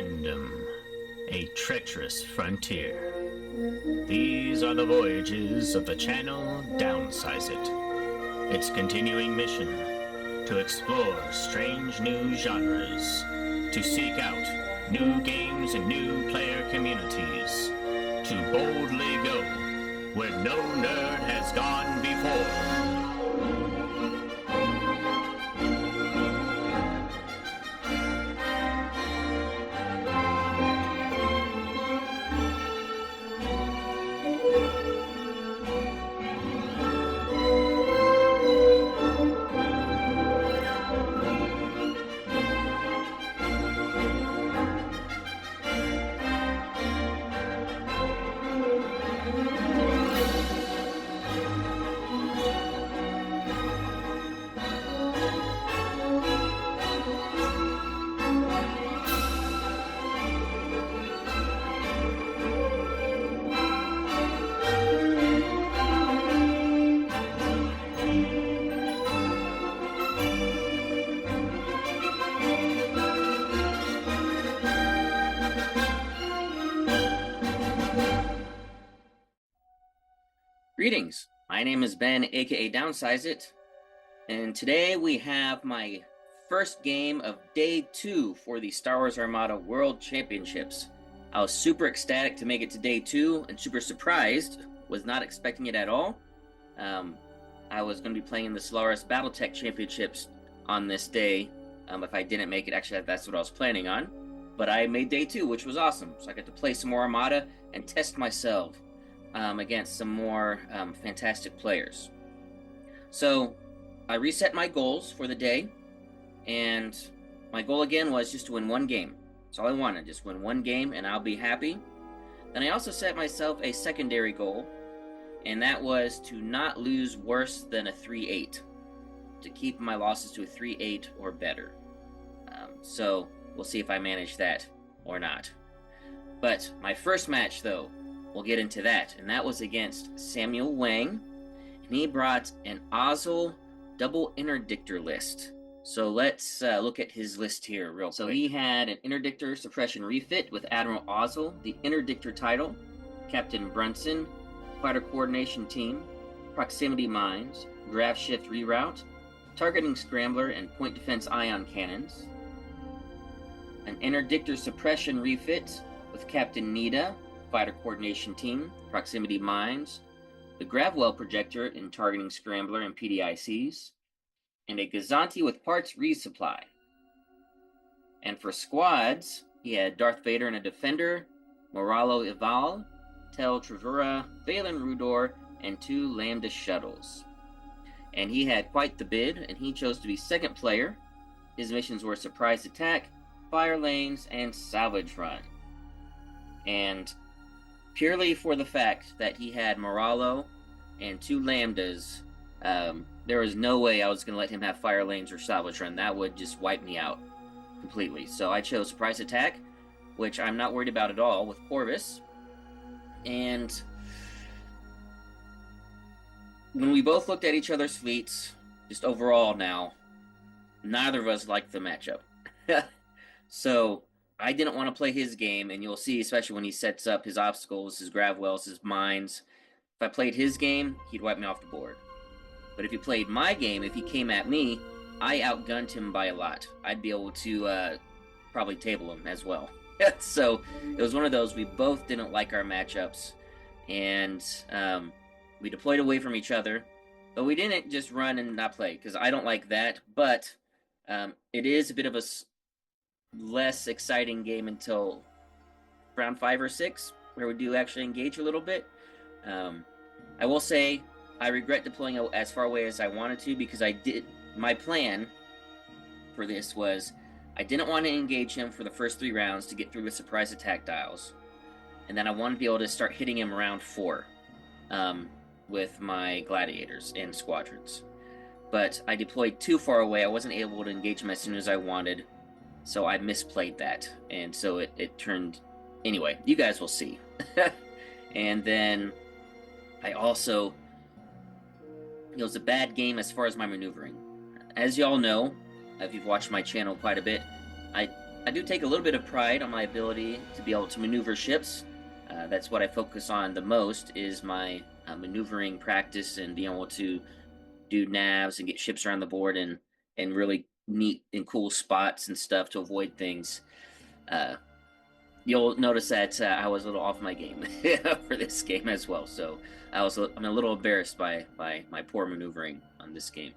Random, a treacherous frontier. These are the voyages of the channel Downsize It. Its continuing mission, to explore strange new genres, to seek out new games and new player communities, to boldly go where no nerd has gone before. Greetings, my name is Ben, aka Downsize It, and today we have my first game of Day 2 for the Star Wars Armada World Championships. I was super ecstatic to make it to Day 2 and super surprised, was not expecting it at all. I was going to be playing in the Solaris Battletech Championships on this day if I didn't make it. Actually, that's what I was planning on, but I made Day 2, which was awesome, so I got to play some more Armada and test myself against some more fantastic players. So I reset my goals for the day, and my goal again was just to win one game. That's all I wanted, just win one game and I'll be happy. Then I also set myself a secondary goal, and that was to not lose worse than a 3-8, to keep my losses to a 3-8 or better. So we'll see if I manage that or not. But my first match, though, we'll get into that, and that was against Samuel Wang, and he brought an Ozzel double interdictor list. So let's look at his list here real quick. So he had an interdictor suppression refit with Admiral Ozzel, the interdictor title, Captain Brunson, fighter coordination team, proximity mines, grav shift reroute, targeting scrambler, and point defense ion cannons. An interdictor suppression refit with Captain Nita, fighter coordination team, proximity mines, the Gravwell projector in targeting scrambler and PDICs, and a Gazanti with parts resupply. And for squads, he had Darth Vader and a defender, Moralo Ival, Tel Travura, Valen Rudor, and 2 Lambda shuttles. And he had quite the bid, and he chose to be second player. His missions were surprise attack, fire lanes, and salvage run. And purely for the fact that he had Moralo and 2 Lambdas, there was no way I was going to let him have fire lanes or salvage run. That would just wipe me out completely. So I chose surprise attack, which I'm not worried about at all with Corvus. And when we both looked at each other's fleets, just overall now, neither of us liked the matchup. So I didn't want to play his game, and you'll see, especially when he sets up his obstacles, his gravwells, his mines. If I played his game, he'd wipe me off the board. But if he played my game, if he came at me, I outgunned him by a lot. I'd be able to probably table him as well. So it was one of those, we both didn't like our matchups, and we deployed away from each other. But we didn't just run and not play, because I don't like that. But it is a bit of a less exciting game until round 5 or 6, where we do actually engage a little bit. I will say I regret deploying as far away as I wanted to, because my plan for this was I didn't want to engage him for the first 3 rounds to get through with surprise attack dials, and then I wanted to be able to start hitting him around 4 with my gladiators and squadrons. But I deployed too far away. I wasn't able to engage him as soon as I wanted. So I misplayed that, and so it turned... Anyway, you guys will see. And then I also... It was a bad game as far as my maneuvering. As y'all know, if you've watched my channel quite a bit, I I do take a little bit of pride on my ability to be able to maneuver ships. That's what I focus on the most, is my maneuvering practice and being able to do navs and get ships around the board and really neat and cool spots and stuff to avoid things. You'll notice that I was a little off my game for this game as well. So I'm a little embarrassed by my poor maneuvering on this game.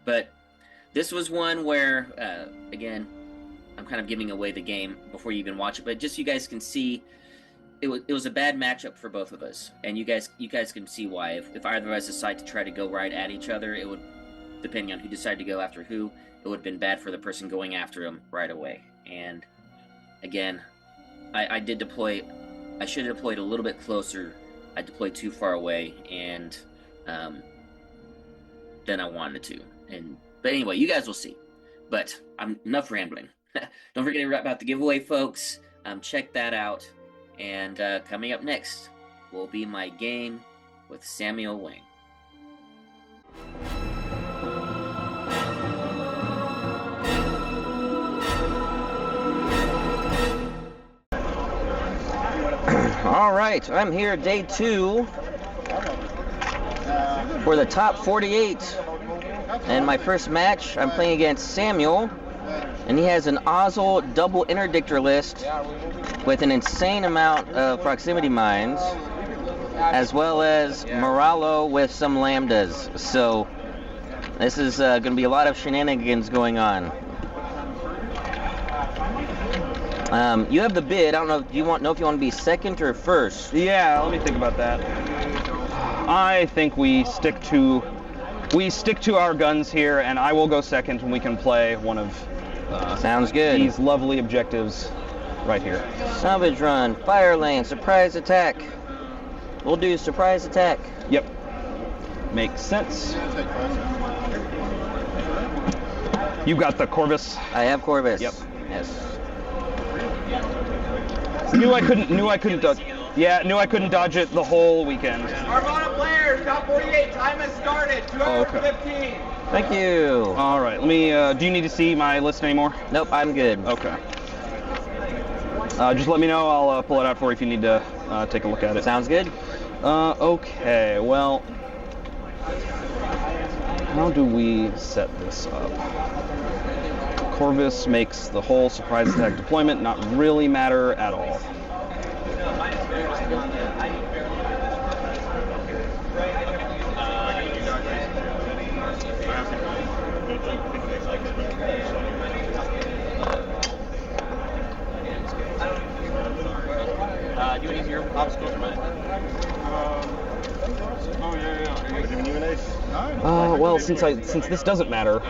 But this was one where, again, I'm kind of giving away the game before you even watch it. But just so you guys can see, it was a bad matchup for both of us, and you guys can see why. If either of us decide to try to go right at each other, it would, depending on who decided to go after who, it would have been bad for the person going after him right away. And again, I did deploy. I should have deployed a little bit closer. I deployed too far away, and than I wanted to. But anyway, you guys will see. But I'm enough rambling. Don't forget about the giveaway, folks. Check that out. And coming up next will be my game with Samuel Wang. All right, I'm here day 2 for the top 48. And my first match, I'm playing against Samuel. And he has an Ozzel double interdictor list with an insane amount of proximity mines, as well as Moralo with some lambdas. So this is going to be a lot of shenanigans going on. You have the bid. I don't know. Do you know if you want to be second or first? Yeah, let me think about that. I think we stick to our guns here, and I will go second, and we can play one of sounds good. These lovely objectives right here. Salvage run, fire lane, surprise attack. We'll do surprise attack. Yep. Makes sense. You got the Corvus? I have Corvus. Yep. Yes. Knew I couldn't dodge. Yeah, knew I couldn't dodge it the whole weekend. Armada players, top 48, time has started. 215. Thank you. All right, let me. Do you need to see my list anymore? Nope, I'm good. Okay. Just let me know. I'll pull it out for you if you need to take a look at it. Sounds good. Okay. Well, how do we set this up? Corvus makes the whole surprise attack deployment not really matter at all. Do you want to use your obstacles or mine? Oh yeah. Giving you an ace. Well, since this doesn't matter,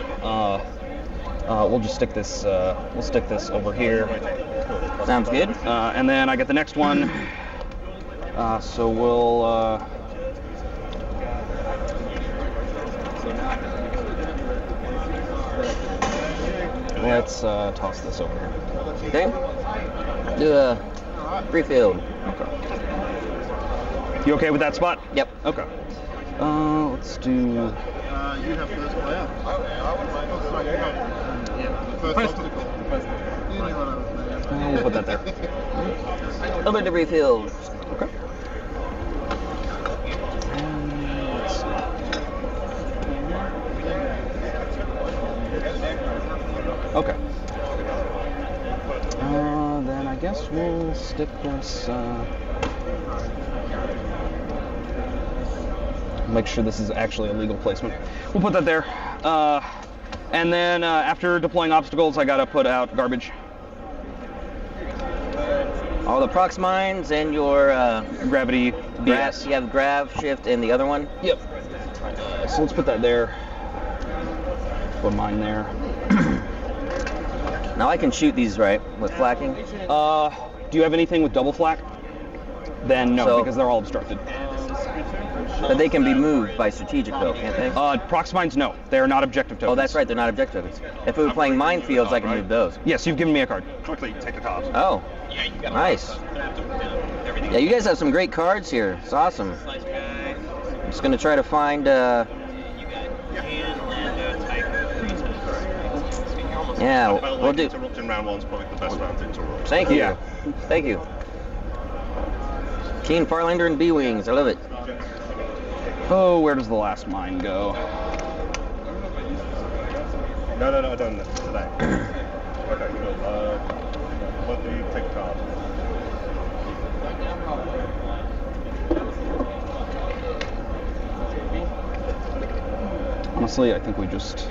we'll just stick this. We'll stick this over here. Sounds good. And then I get the next one. So we'll. Let's toss this over here. Okay. Do a refield. Okay. You okay with that spot? Yep. Okay. Let's do. You have first player. First obstacle. We'll put that there. Over to refield. Okay. Let's see. Okay. Then I guess we'll stick this. Make sure this is actually a legal placement. We'll put that there. And then after deploying obstacles, I gotta put out garbage. All the prox mines and your Gravity. BS. you have grav, shift, and the other one? Yep. So let's put that there. Put mine there. Now I can shoot these, right, with flacking? Do you have anything with double flak? Then no, because they're all obstructed. But they can be moved by strategic, though, can't they? Prox mines, no. They are not objective tokens. Oh, that's right, they're not objective tokens. If we were playing minefields, I can move those. Yes, you've given me a card. Quickly, take the cards. Oh, nice. Yeah, you guys have some great cards here. It's awesome. I'm just going to try to find... Yeah, we'll do... reckon round one's probably the best round in Toro. Thank you. Yeah. Thank you. Keen Farlander and B-Wings. I love it. Oh, where does the last mine go? No, I don't know. Today. Okay, cool. What do you take card? Honestly, I think I'm just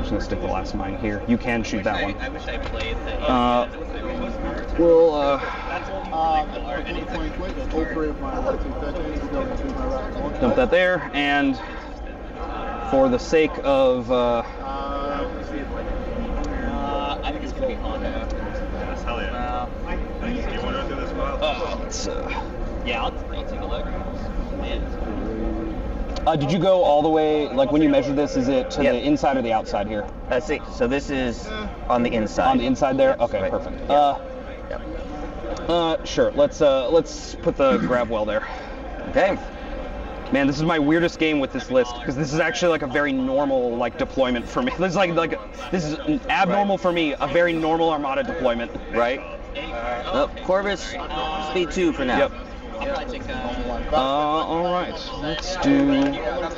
gonna stick the last mine here. You can shoot that one. I wish I played that. We'll dump that there, and for the sake of I think it's gonna be Honda. Yes, hell yeah. Do you want to do this well? let's, Yeah, I'll take a look. Man. did you go all the way, like when you measure this, is it to Yep. the inside or the outside here? See, so this is on the inside. On the inside there? Okay, Right. perfect. Yep. Sure, let's put the grab well there. Okay. Man, this is my weirdest game with this list, because this is actually like a very normal like deployment for me. This is like this is abnormal for me, a very normal Armada deployment. Right. Corvus, speed 2 for now. Yep. All right, let's do. Yeah,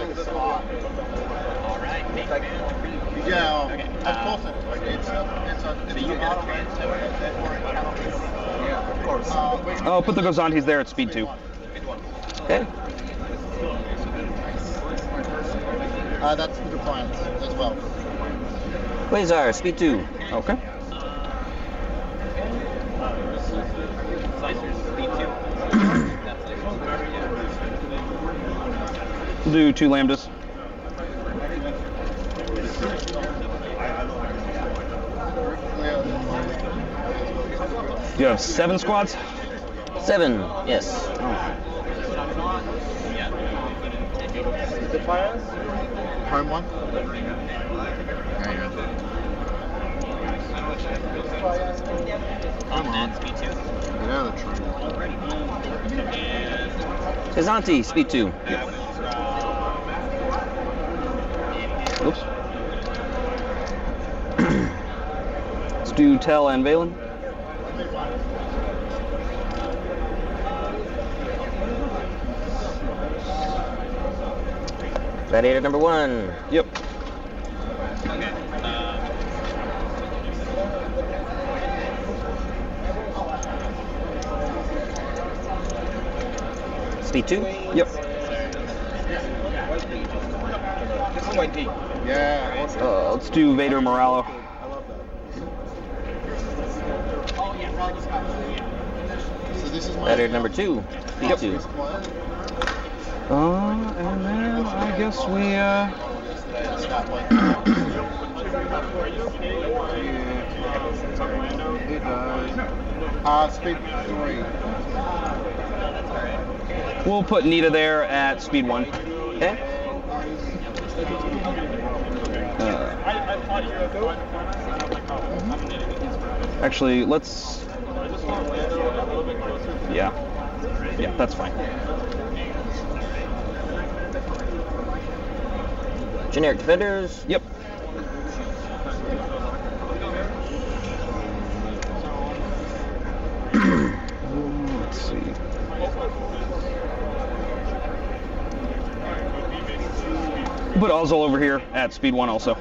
of course it's of course. Oh, put the Gozantes there at speed 2. Okay. That's the Defiance as well. Quasar, speed 2. Okay. We'll do 2 lambdas. You have 7 squads? 7, yes. Defiance? Home one? Yeah, that's true. Gozanti, speed 2. Oops. Let's do Tel and Valen. Gladiator number 1. Yep. Speed 2. Yep. Yeah, awesome. Let's do Vader Moralo. I love that. So this is my Gladiator number 2. Speed 2. And then I guess we speed 3. we'll put Nita there at speed 1. Okay. Actually, let's. Yeah, that's fine. Generic defenders. Yep. Let's see. Put Ozzel over here at speed 1 also.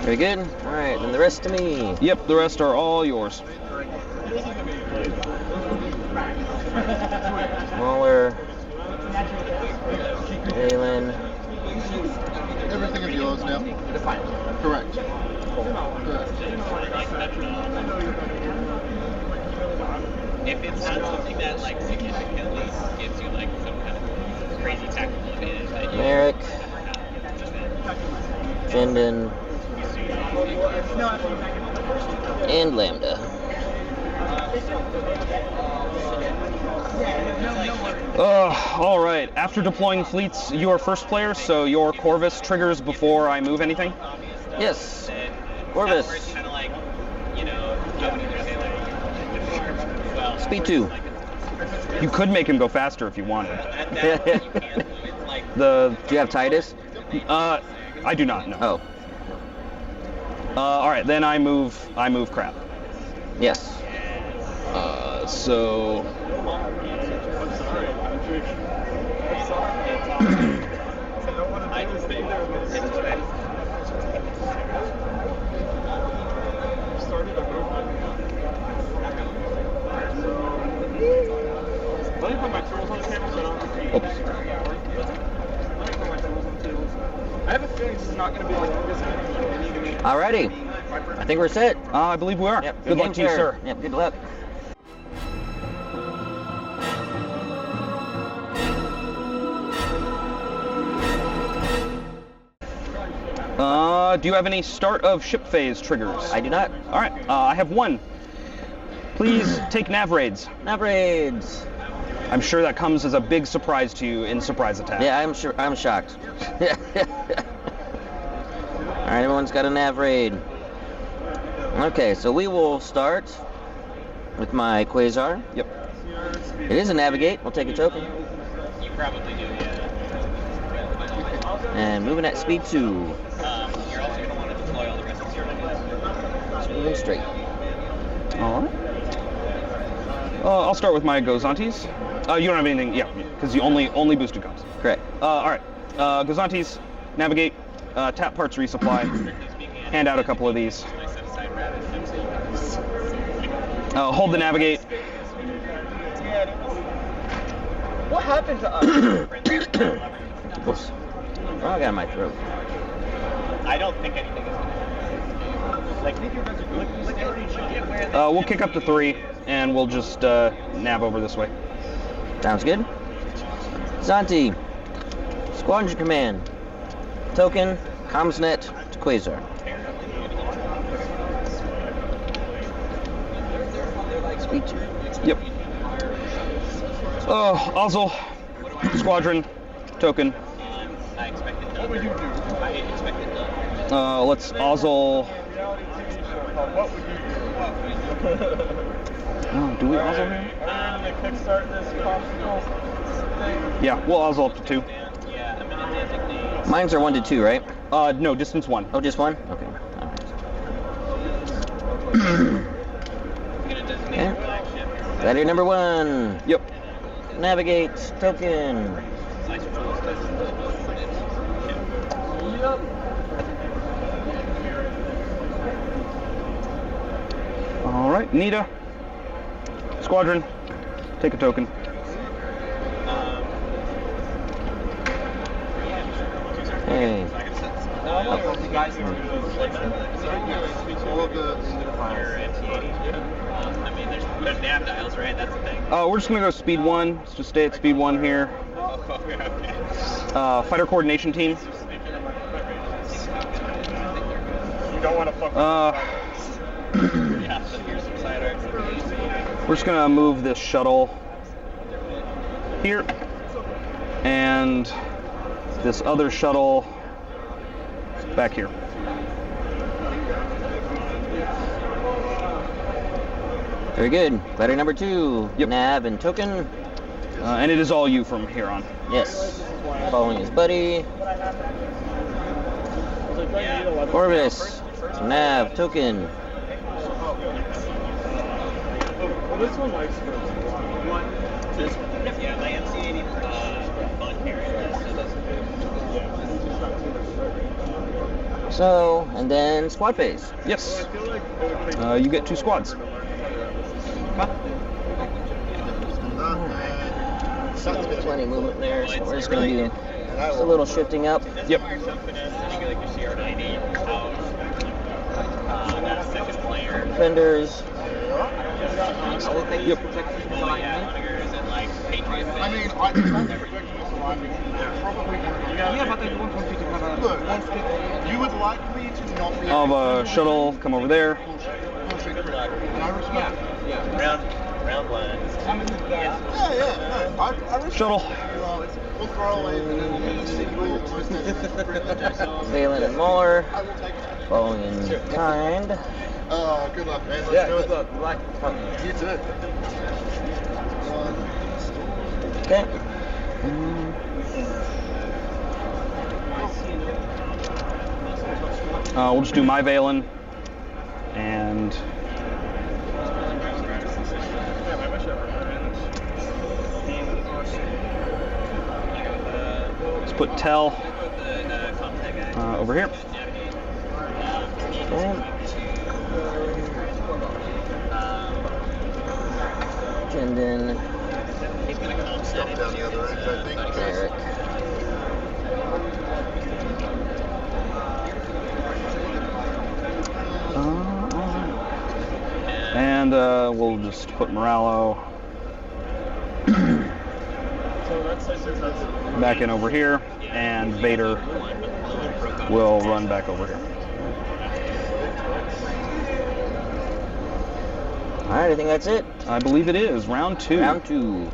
Very good. All right, then the rest to me. Yep, the rest are all yours. Smaller. Valen. Everything is yours now. Correct. If it's not something that like significantly gives you like some kind of crazy tactical advantage, that you Merrick. Jendon. And Lambda. All right. After deploying fleets, you are first player, so your Corvus triggers before I move anything. Yes. Corvus. kind of like, you know, I would either say like, well, Speed 2. You could make him go faster if you wanted. at that point you can't. It's like The Do you have Titus? I do not know. Oh. All right, then I move crap. Yes. So. Oops. I have a feeling this is not going to be like this. Alrighty. I think we're set. I believe we are. Yep. Good luck to you, sir. Yep. Good luck. Do you have any start of ship phase triggers? I do not. All right. I have one. Please take nav raids. Nav raids. I'm sure that comes as a big surprise to you in surprise attack. Yeah, I'm sure. I'm shocked. All right, everyone's got a nav raid. Okay, so we will start with my Quasar. Yep. It is a navigate. We'll take a token. You probably do, yeah. And moving at speed 2. You're also going to want to deploy all the rest of your units. Just moving straight. All right. I'll start with my Gozantes. You don't have anything, yeah, because you only boosted comms. Correct. All right. Gozantes, navigate, tap parts resupply, hand out a couple of these. Hold the navigate. What happened to us? Oops. Oh, I got it in my throat. I don't think anything is going to happen. We'll kick up to 3, and we'll just nav over this way. Sounds good. Zanti, Squadron Command. Token, Commsnet to Quasar. Speed 2. Yep. Ozzel, Squadron, token. I expect it done. What would you do? I expect it done. Let's Ozzel. What would you do? Oh, do we Ozzel here? Are we going to kickstart this popsicle thing? Yeah, we'll Ozzel up to 2. Yeah, I'm going to designate. Mines are 1 to 2, right? No, distance 1. Oh, just 1? Okay. All right. I'm going to designate Okay. a flagship. Battery number 1. Yep. Navigate, token. All right, Nita, Squadron, take a token. Hey. I mean, there's nav dials, right? That's the thing. We're just gonna go speed 1. Let's just stay at speed 1 here. Okay. Fighter coordination team. You don't want to fuck Yeah, so here's some side arcs. We're just gonna move this shuttle here, and this other shuttle back here. Very good. Battery number 2. Yep. Nav and token. And it is all you from here on. Yes. Following his buddy. Corvus. Nav, token. Well, this one likes first. Yeah, my MC80 fun carrier. So, and then squad phase. Yes. You get 2 squads. Plenty of movement there, so we're just going to do just a little shifting up. Yep. Fenders. Yep. I mean, I think the projection is aligning. Probably. Yeah, but I don't want you to have a. Look, you would like me to not be. I'll have a shuttle come over there. And I respect it. Round 1. Yeah, no, I respect Shuttle. We'll throw away and then we'll see Valen and Muller. I will take it. Following in kind. Good luck, man. Let's do it. Good luck. You too. Okay. We'll just do my Valen And let's put Tell over here. Okay. And then Stuff down the other end, I think. Garrett. And we'll just put Moralo back in over here, and Vader will run back over here. Alright, I think that's it. I believe it is round 2. Round 2.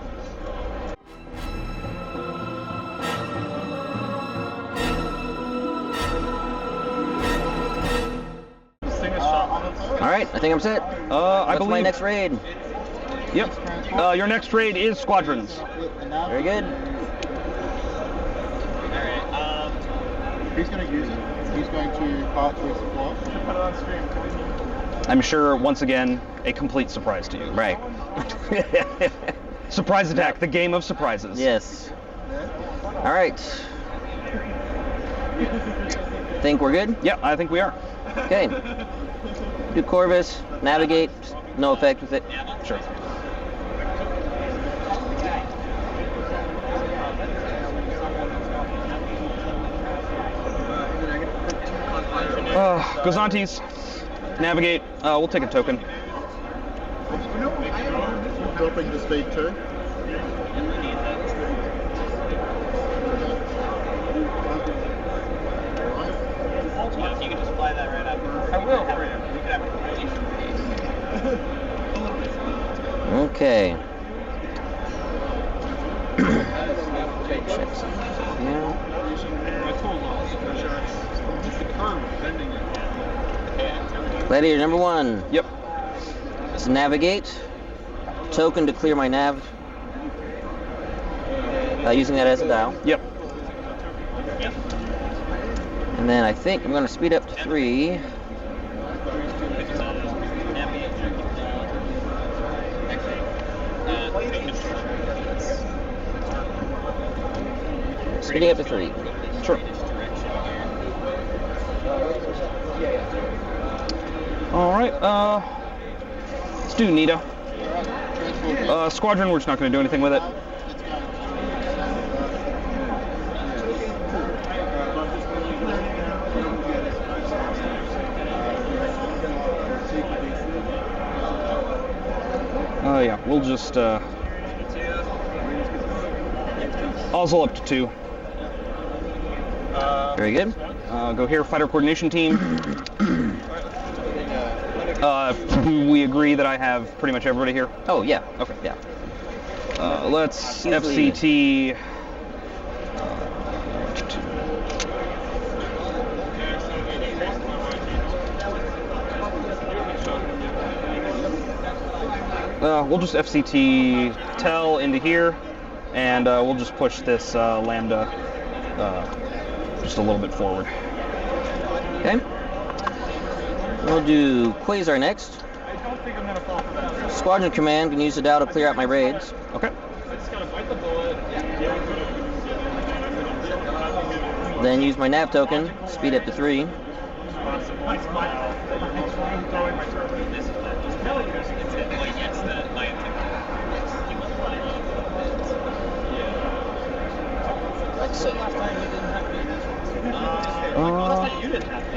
Alright, I think I'm set. I What's believe my next raid? Yep. Your next raid is Squadrons. Very good. He's going to use it. He's going to part with supply. Put it on stream. I'm sure, once again, a complete surprise to you. Right. Surprise attack, the game of surprises. Yes. Alright. Think we're good? Yeah, I think we are. Okay. Do Corvus, navigate, no effect with it. Sure. Gozantes, navigate. We'll take a token. Dropping the speed too. If you could just fly that right up. I will. We could have a conversation. Okay. Gladiator number 1. Yep. It's navigate. Token to clear my nav. Using that as a dial. Yep. And then I think I'm going to speed up to 3. Speeding up to 3. Sure. All right. Let's do Nita. Squadron, we're just not going to do anything with it. Yeah, we'll just Ozzel up to 2. Very good. Go here, fighter coordination team. We agree that I have pretty much everybody here. Oh, yeah. Okay. Yeah. Let's Usually- FCT. We'll just FCT Tell into here, and we'll just push this Lambda just a little bit forward. Okay. We'll do Quasar next. Squadron command can use the dial to clear out my raids. Okay. Then use my nav token, speed up to 3.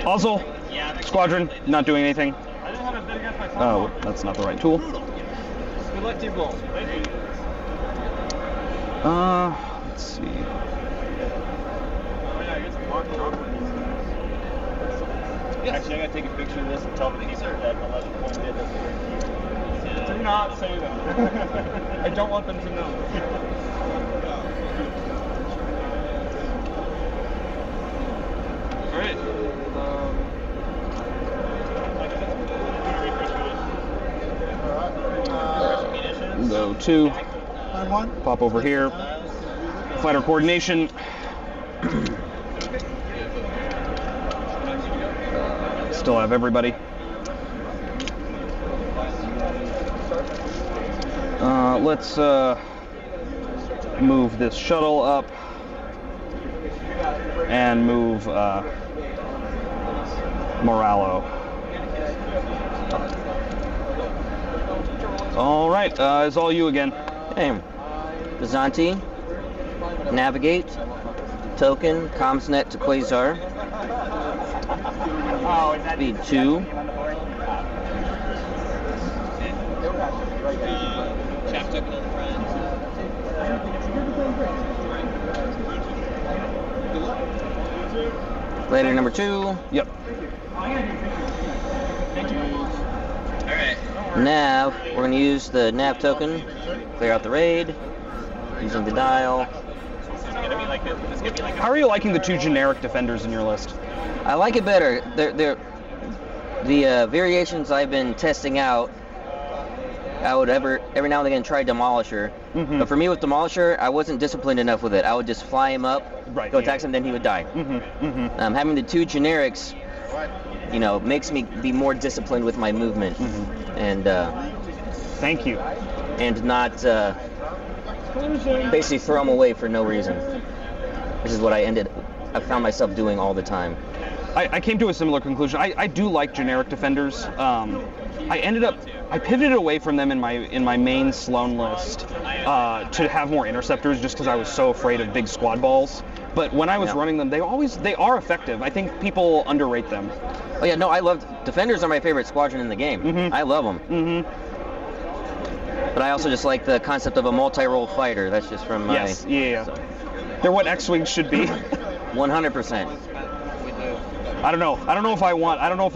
Ozzel, Squadron, not doing anything. Oh, that's not the right tool. Good luck to you both. Thank you. Let's see. Actually, I gotta take a picture of this and tell them that that 11 point bid doesn't work. Do not say that. I don't want them to know. Alright. Go 2. Pop over here. Fighter coordination. Still have everybody. Let's move this shuttle up and move Moralo. All right, it's all you again. Okay. Bizanti, navigate, token, comsnet to Quasar. Speed 2. Later number 2. Yep. Nav, we're going to use the nav token, clear out the raid, using the dial. How are you liking the 2 generic defenders in your list? I like it better. The variations I've been testing out, I would every now and again try Demolisher. Mm-hmm. But for me with Demolisher, I wasn't disciplined enough with it. I would just fly him up, go attack him, then he would die. Mm-hmm. Mm-hmm. Having the 2 generics, you know, makes me be more disciplined with my movement. Mm-hmm. And thank you. And not basically throw them away for no reason. This is what I found myself doing all the time. I came to a similar conclusion. I do like generic defenders. I pivoted away from them in my main Sloan list to have more interceptors, just because I was so afraid of big squad balls. But when I was running them, they are effective. I think people underrate them. Oh yeah, no, I love defenders are my favorite squadron in the game. Mm-hmm. I love them. Mm-hmm. But I also just like the concept of a multi-role fighter. That's just from my. Yes. Yeah. So. They're what X-wings should be. 100%. I don't know if I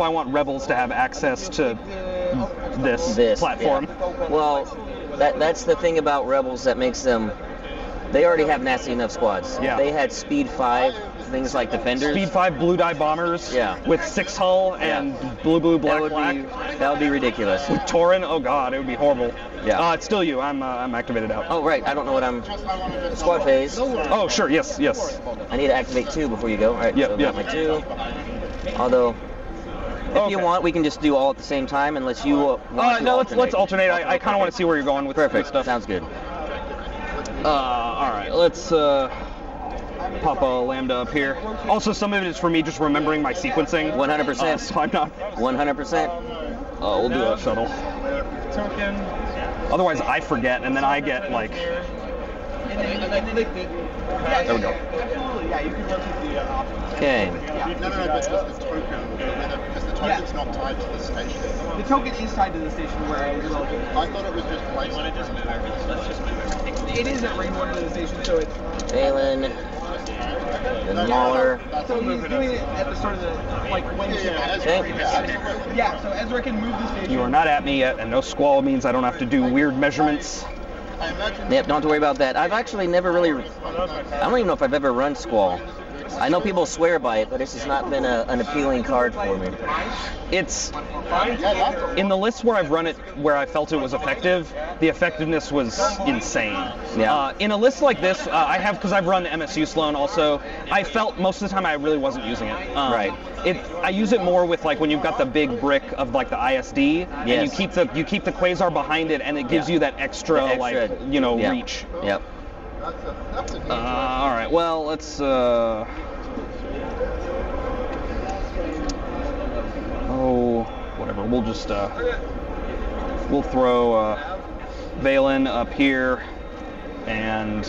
want rebels to have access to this platform. Yeah. Well, that's the thing about rebels that makes them. They already have nasty enough squads. Yeah. They had speed 5, things like defenders. Speed 5 blue dye bombers. Yeah. With 6 hull and blue black. That would be ridiculous. With Tauren, oh god, it would be horrible. Yeah. It's still you. I'm activated out. Oh right, I don't know what I'm. Squad phase. Oh sure, yes. I need to activate 2 before you go. All right. Yep. So got my 2. Although, if you want, we can just do all at the same time, unless you want to no, alternate. let's alternate. I kind of want to see where you're going with Perfect. stuff. Sounds good. All right, let's pop a lambda up here. Also, some of it is for me just remembering my sequencing. 100%. So I'm not. 100%. We'll do a shuttle. Otherwise, I forget, and then I get like. There we go. Yeah, you can rotate the options. Okay. No, but just the token, because the token's not tied to the station. The token is tied to the station where it is located. I thought it was just placed. Let's just move everything. It is at ring 1 of the station, so it's. Balin. The Mauler. So he's doing it at the start of the, like, when Yeah, so Ezra can move the station. You are not at me yet, and no squall means I don't have to do weird measurements. Yep, don't have to worry about that. I've actually never really. I don't even know if I've ever run Squall. I know people swear by it, but it's just not been an appealing card for me. It's in the lists where I've run it, where I felt it was effective. The effectiveness was insane. Yeah. In a list like this, I have because I've run MSU Sloan also. I felt most of the time I really wasn't using it. Right. I use it more with like when you've got the big brick of like the ISD, and Yes. you keep the Quasar behind it, and it gives you that extra like reach. Yep. All right. Well, let's. Whatever. We'll just we'll throw Valen up here, and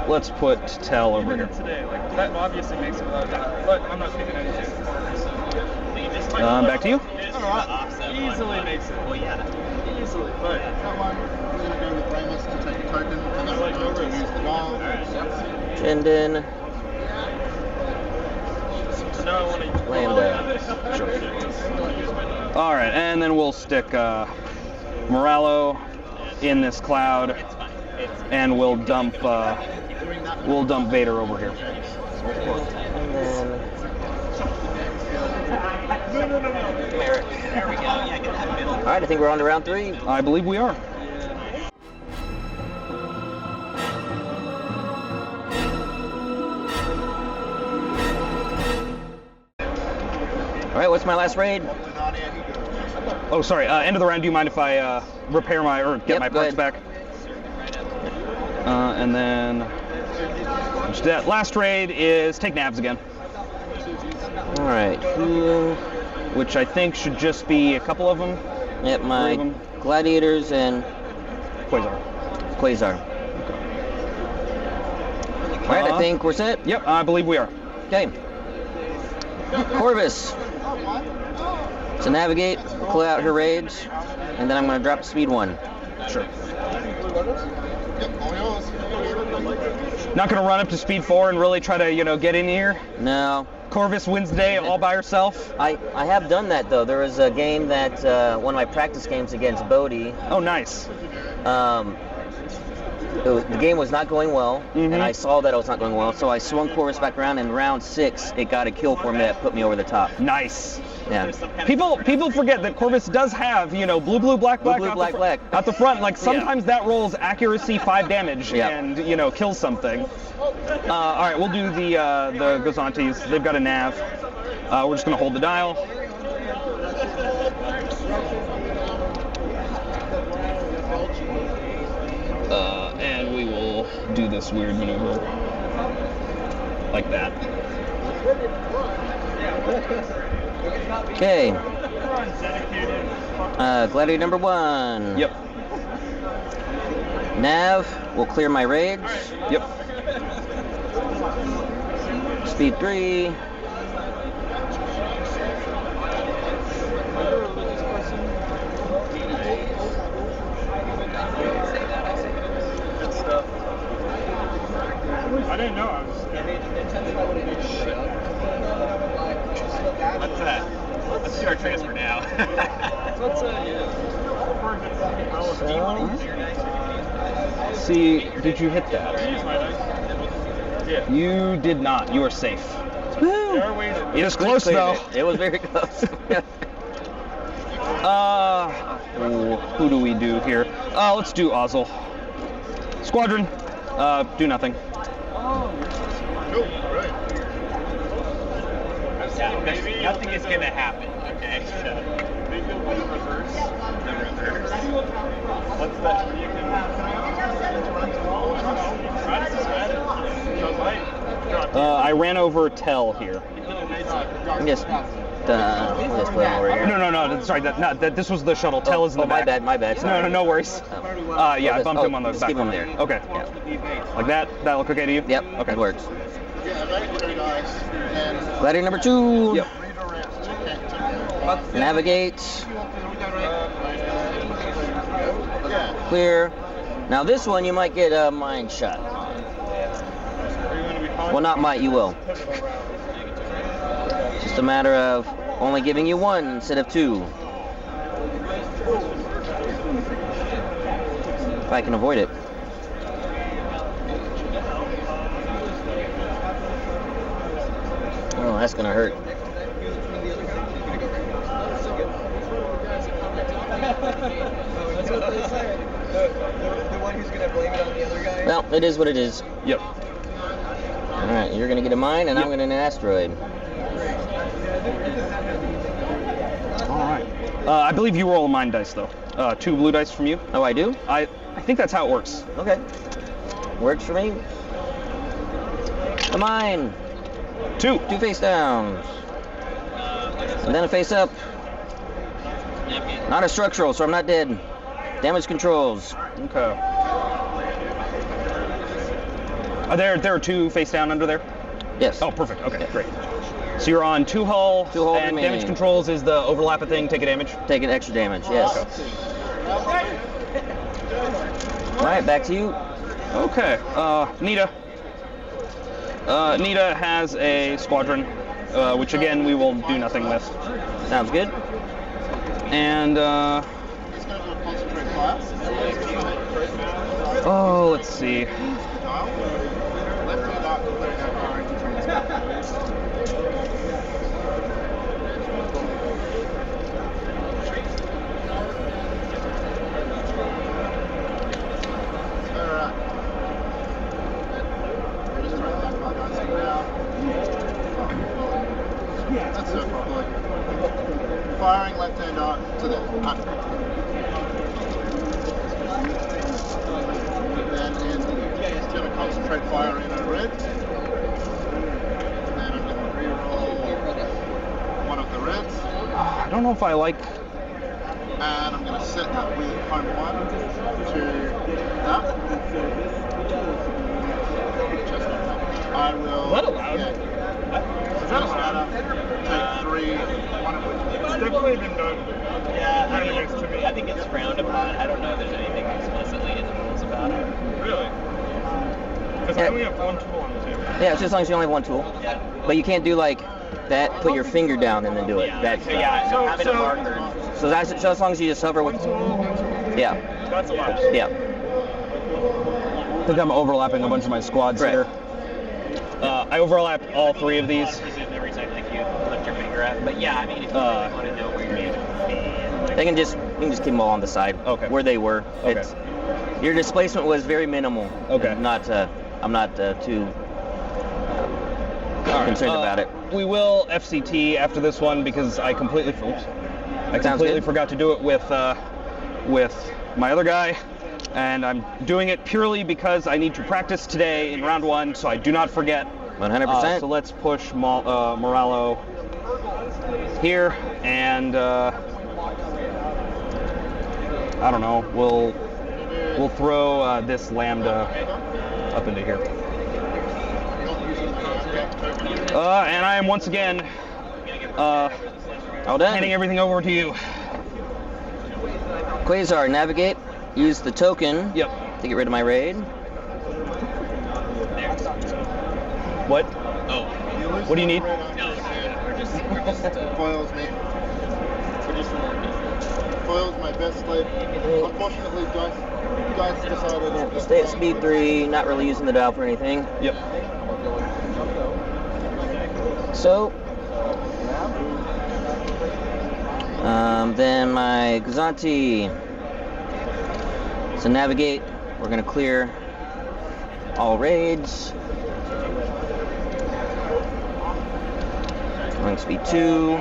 let's put Tell over here. Today, like that obviously makes it without doubt, but I'm not picking any chips. Back to you. Easily makes it. Well, yeah. Easily, but That one, we're going to go with Ramus to take a token, and then we're going to use the dial. Jindin. so now I want to Lambda. All right, and then we'll stick Moralo in this cloud, and we'll dump Vader over here. Merrick. There we go. Yeah, get that middle. All right, I think we're on to round 3. I believe we are. All right, what's my last raid? Oh, sorry. End of the round. Do you mind if I repair my or get Yep, my go parts ahead. back? And then that last raid is take navs again, All right. which I think should just be a couple of them. Yep, Three my of them. gladiators and Quasar. Quasar. All right, I think we're set. Yep, I believe we are. Okay. Corvus. So navigate, pull out her raids, and then I'm going to drop speed 1. Sure. Not gonna run up to speed 4 and really try to, get in here. No. Corvus wins the day all by herself. I have done that, though. There was a game that, one of my practice games against Bodhi. Oh, nice. The game was not going well, Mhm. and I saw that it was not going well, so I swung Corvus back around, and in round 6, it got a kill for me that put me over the top. Nice. Yeah. People forget that Corvus does have, blue, black, Blue, black, blue, out black, the black. At the front, like sometimes that rolls accuracy 5 damage Yeah. and, kills something. All right, we'll do the Gozantes. They've got a nav. We're just gonna hold the dial. And we will do this weird maneuver like that. Okay. Gladiator number 1. Yep. Nav will clear my raids. Yep. Speed 3. I didn't know. Let's do our transfer now. See, did you hit that? You did not. You are safe. It is close though. It was very close. Who do we do here? Let's do Ozzel. Squadron. Do nothing. Nothing is gonna happen. Okay. What's that? I ran over Tell here. Just, we'll just put him over here. No. Sorry, this was the shuttle. Tell is in the back. My bad. Sorry. No worries. Yeah, I bumped him on the just back. keep him there. Okay. Yeah. Like that? That look okay to you? Yep. Okay. It works. Yeah, very nice. And Gladiator number 2. Yep. Navigate. Yeah. Clear. Now this one you might get a mind shot. Well, not might, you will. Just a matter of only giving you 1 instead of 2. If I can avoid it. Oh, that's gonna hurt. That's what they say. The one who's gonna blame it on the other guy. Well, it is what it is. Yep. Alright, you're gonna get a mine and I'm gonna get an asteroid. Alright. I believe you roll a mine dice though. 2 blue dice from you. Oh, I do? I think that's how it works. Okay. Works for me. A mine. 2. 2 face downs. And then a face up. Not a structural, so I'm not dead. Damage controls. Okay. There are 2 face down under there? Yes. Oh, perfect. Okay, great. So you're on 2 hull, 2 hull and remaining. damage controls is the overlap thing, take a damage? Taking extra damage, yes. Alright, back to you. Okay, Nita. Nita has a squadron, which again we will do nothing with. Sounds good. And, It's going to do a concentrate fire. oh, let's see. Left hand up, clearing out fire into Alright. Just throwing that fire nice and out. That's it properly. Firing left hand up to there. don't know if I like. And I'm going to set that with home 1 to that. I will. Is that allowed? Yeah. Is that allowed? Take 3, one of which. It's definitely been done. Yeah, I think it's frowned upon. I don't know if there's anything explicitly in the rules about it. Really? Because I only have one tool on the table. Yeah, it's just as long as you only have one tool. Yeah. But you can't do like that, put your finger down and then do it. That's, So having a marker. so that's just as long as you just hover with. Yeah. That's allowed. Yeah. I think I'm overlapping a bunch of my squads Right. here. I overlap all 3 of these. This is every time like you lift your finger up. But yeah, I mean, if you really want to know where your agent will be. And, like, They can just you can just keep them all on the side. Okay. Where they were. Okay. Your displacement was very minimal. Okay. I'm not too concerned about it. We will FCT after this one because I completely good. forgot to do it with my other guy, and I'm doing it purely because I need to practice today in round 1, so I do not forget. 100%. So let's push Moralo here, and I don't know. We'll throw this Lambda up into here. And I am once again All done. handing everything over to you. Quasar, navigate. Use the token Yep. to get rid of my raid. What? Oh. What do you need? No, we're just Foils me. Foils my best slave. Unfortunately, dice decided. Stay at speed 3, not really using the dial for anything. Yep. So, then my Gazanti. So navigate. We're gonna clear all raids. Going speed 2.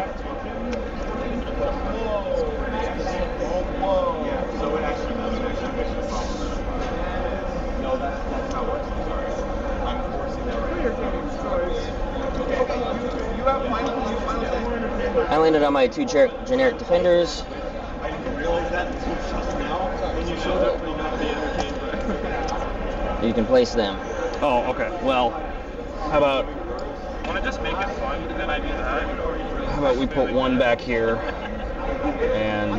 I landed on my 2 generic defenders. I didn't realize that until just now. When you showed up, we got the entertainment. You can place them. Oh, okay. Well, how about Want to just make it fun, and then I do that? how about we put 1 back here, and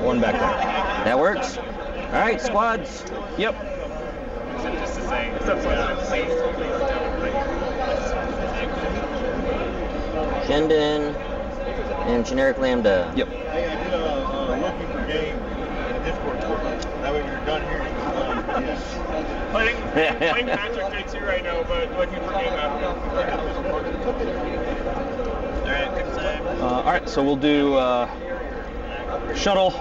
1 back there. That works. All right, squads. Yep. Just to say, except sometimes. Shendon and generic Lambda. Yep. Hey, I did a looking for game in a Discord tournament. That way when you're done here, you can go on. Playing Magic Day 2 right now, but looking for game after. Alright, good time. All right. So we'll do shuttle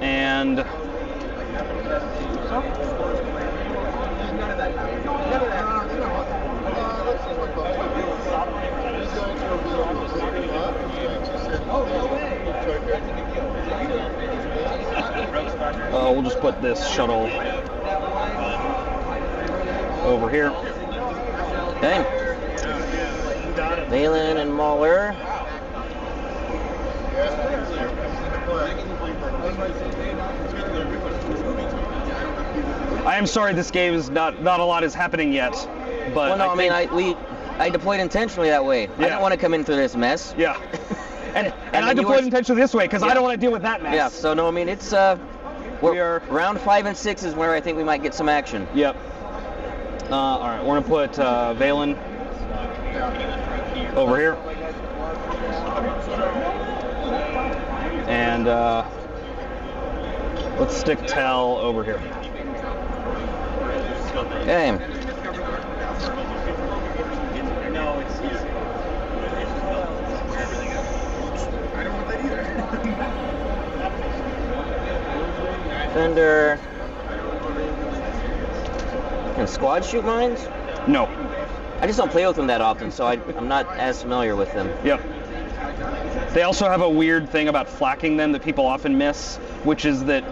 and. We'll just put this shuttle over here. Okay. Valen and Mahler. I am sorry, this game is not a lot is happening yet, but Well, no, I mean, think- I deployed intentionally that way. I Yeah. didn't want to come in through this mess. yeah, and then I you deployed were- intentionally this way because I Yeah. don't want to deal with that mess. Yeah. So no, I mean it's We are- round 5 and 6 is where I think we might get some action. Yep. All right, we're gonna put Valen over here, and let's stick Tal over here. Okay. Defender. Can squad shoot mines? No. I just don't play with them that often, so I'm not as familiar with them. Yep. They also have a weird thing about flacking them that people often miss, which is that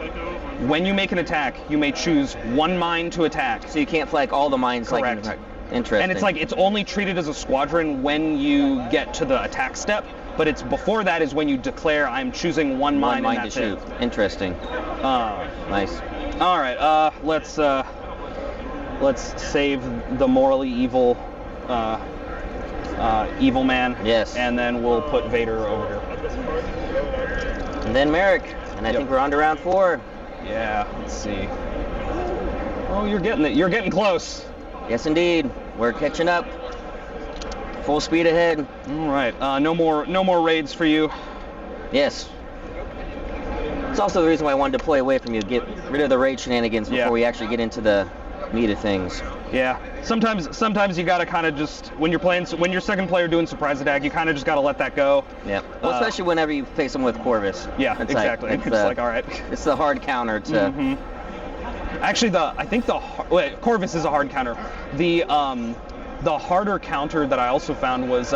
when you make an attack, you may choose 1 mine to attack. So you can't flag all the mines Correct. like in Interesting. And it's like it's only treated as a squadron when you get to the attack step, but it's before that is when you declare I'm choosing one mine and that's to shoot. it. Interesting. Nice. All right, let's save the morally evil evil man. Yes. And then we'll put Vader over here. And then Merrick. And I think we're on to round 4. Yeah, let's see. Oh, you're getting it. You're getting close. Yes, indeed. We're catching up. Full speed ahead. All right. No more raids for you. Yes. It's also the reason why I wanted to play away from you. Get rid of the raid shenanigans before we actually get into the meat of things. Yeah. Sometimes you gotta kind of just when you're second player doing surprise attack, you kind of just gotta let that go. Yeah. Well, especially whenever you face them with Corvus. Yeah. It's exactly. Like, it's like all right. It's the hard counter to. Mm-hmm. Actually, Corvus is a hard counter. The harder counter that I also found was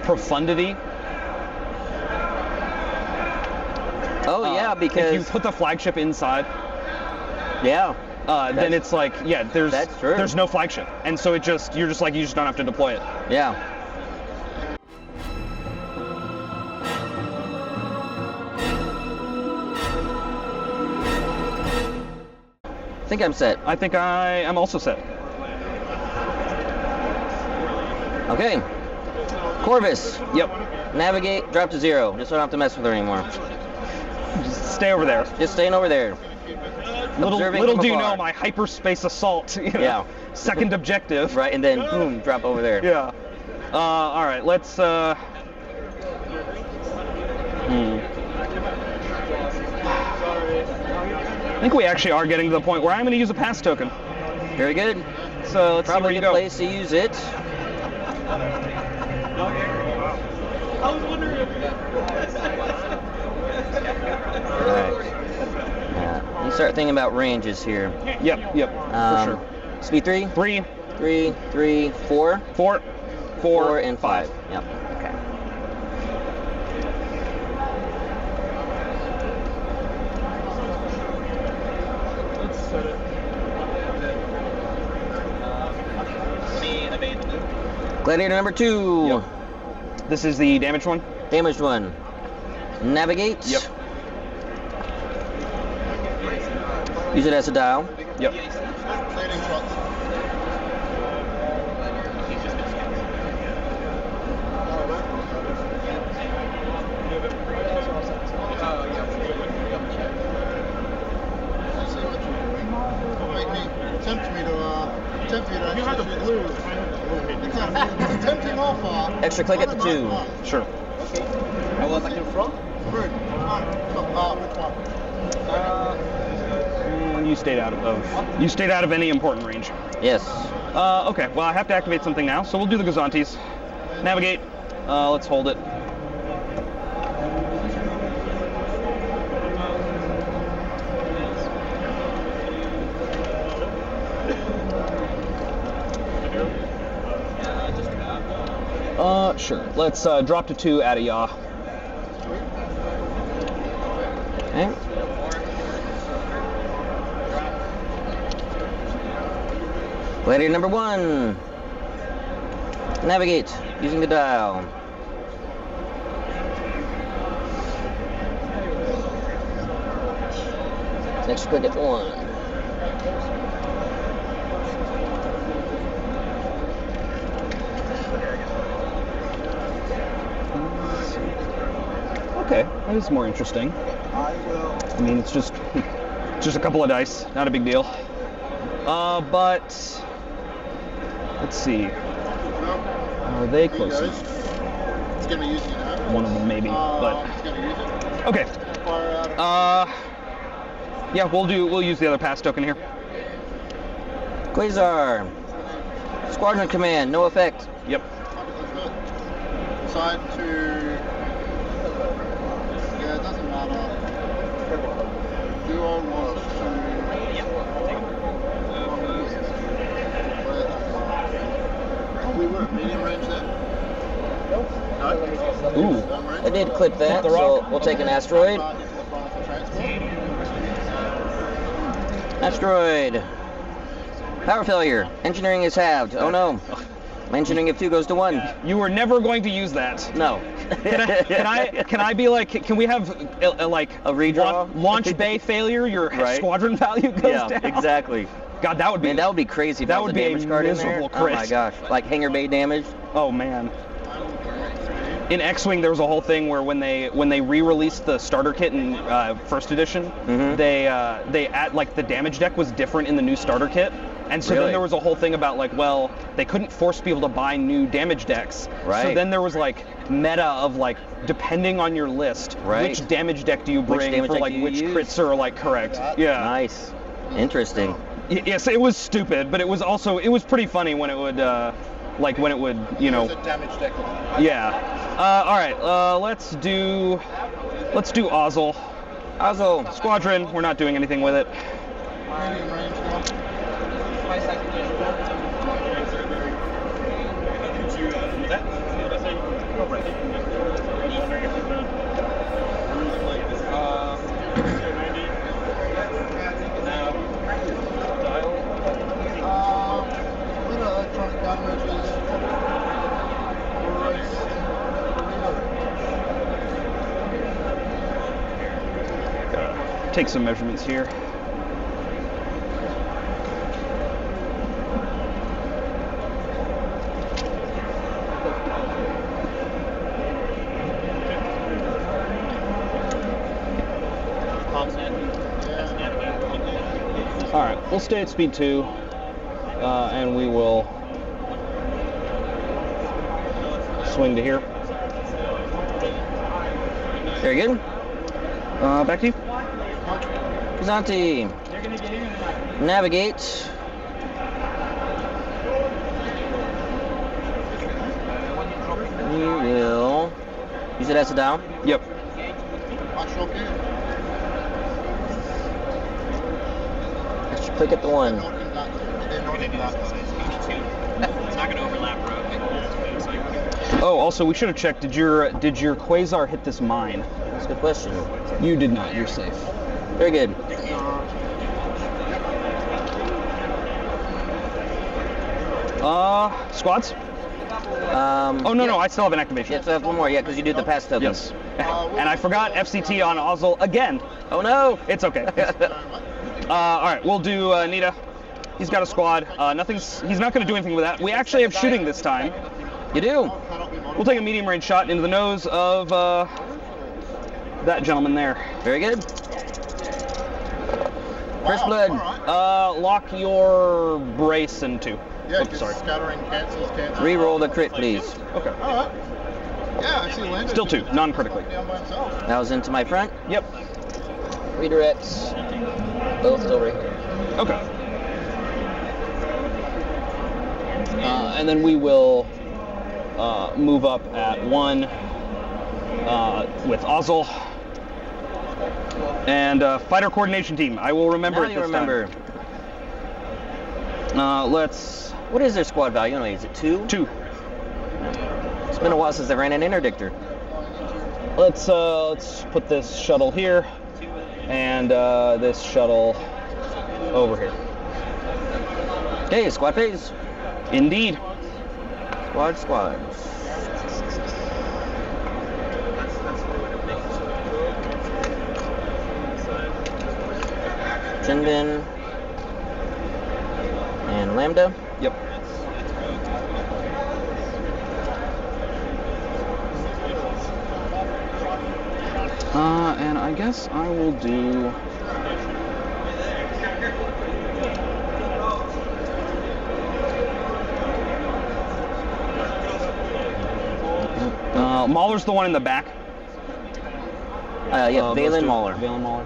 profundity. Oh yeah, because if you put the flagship inside. Yeah. Then it's like that's true. There's no flagship, and so you just don't have to deploy it. Yeah. I think I'm set. I think I am also set. Okay. Corvus. Yep. Navigate, drop to 0. Just so I don't have to mess with her anymore. Just stay over there. Just staying over there. Little do you know my hyperspace assault. Yeah. Second objective. Right, and then boom, drop over there. Yeah. All right. Let's. I think we actually are getting to the point where I'm going to use a pass token. Very good. So let's probably see a where you go. Place to use it. I was wondering if... Alright. You start thinking about ranges here. Yep, for sure. Speed 3? 3. 3, 4? 4 and 5. 5. Yep. Okay. Let's set it. Gladiator number 2. Yep. This is the damaged one? Damaged one. Navigate. Yep. Use it as a dial. Yep. You have the blue. It's tempting offer. Extra click at the 2. Sure. Okay. I was like in front. Good. You stayed out of any important range. Yes. Okay. Well, I have to activate something now, so we'll do the Gazantes. Navigate. Let's hold it. Sure. Let's drop to 2, add a yaw. Okay. Gladiator number 1. Navigate using the dial. Next click at 1. Okay, that is more interesting. I mean, it's just a couple of dice, not a big deal. But let's see. Are they close enough? It's gonna be using it now. One of them maybe, but It's gonna use it. okay. Yeah, we'll use the other pass token here. Quasar. Squadron command, no effect. Yep. Side to... Yeah, it doesn't matter. Do I want to... We were at medium range there? No? Ooh. I did clip that, so we'll take an asteroid. Asteroid. Power failure. Engineering is halved. Oh no. My engineering of 2 goes to 1. You were never going to use that. No. Can I be like, can we have like a redraw? Launch bay failure? Your squadron value goes down. Exactly. God, that would be. Man, that would be crazy. That would be a miserable crit. Oh my gosh. Like hangar bay damage. Oh man. In X-Wing, there was a whole thing where when they re-released the starter kit in first edition, they like the damage deck was different in the new starter kit, and so then there was a whole thing about like, well, they couldn't force people to buy new damage decks. Right. So then there was like meta of like, depending on your list, which damage deck do you bring for like which crits are like correct. Yeah. Nice. Interesting. Yes, it was stupid, but it was pretty funny when it would you know. Damage deck. Yeah. All right. Let's do Ozzel. Ozzel. Squadron. We're not doing anything with it. Medium range one. Electronic countermeasures. Take some measurements here. All right, we'll stay at speed 2, and we will swing to here. Very good. Back to you. Zanti. Navigate. We will use it as a down. Yep. Let's click at the 1. It's not going to overlap road. Oh, also we should have checked. Did your quasar hit this mine? That's a good question. You did not. You're safe. Very good. Squads? Oh no, I still have an activation. Yeah, so I have one more. Yeah, because you do the pass tokens. Yes. And I forgot FCT on Ozzel again. Oh no. It's okay. All right, we'll do Nita. He's got a squad. He's not going to do anything with that. We actually have shooting this time. You do. We'll take a medium range shot into the nose of that gentleman there. Very good. First blood. Lock your brace in 2. Yeah, Oops, sorry. Scattering cancels. Re-roll the crit, please. Okay. Alright. Yeah, I see Landon. Still 2, non-critically. Down by himself. That was into my front. Yep. Redirects. Both still right here. Okay. And then we will move up at 1 with Ozzel. And fighter coordination team. I will remember Now it you this remember. time. Let's... What is their squad value anyway? Is it 2? 2. It's been a while since I ran an interdictor. Let's put this shuttle here, and this shuttle over here. Okay, squad phase. Indeed. Squad. Jinbin. And Lambda. Yep. And I guess I will do... Mauler's the one in the back. Yeah, Valen Mauler. Valen Mauler.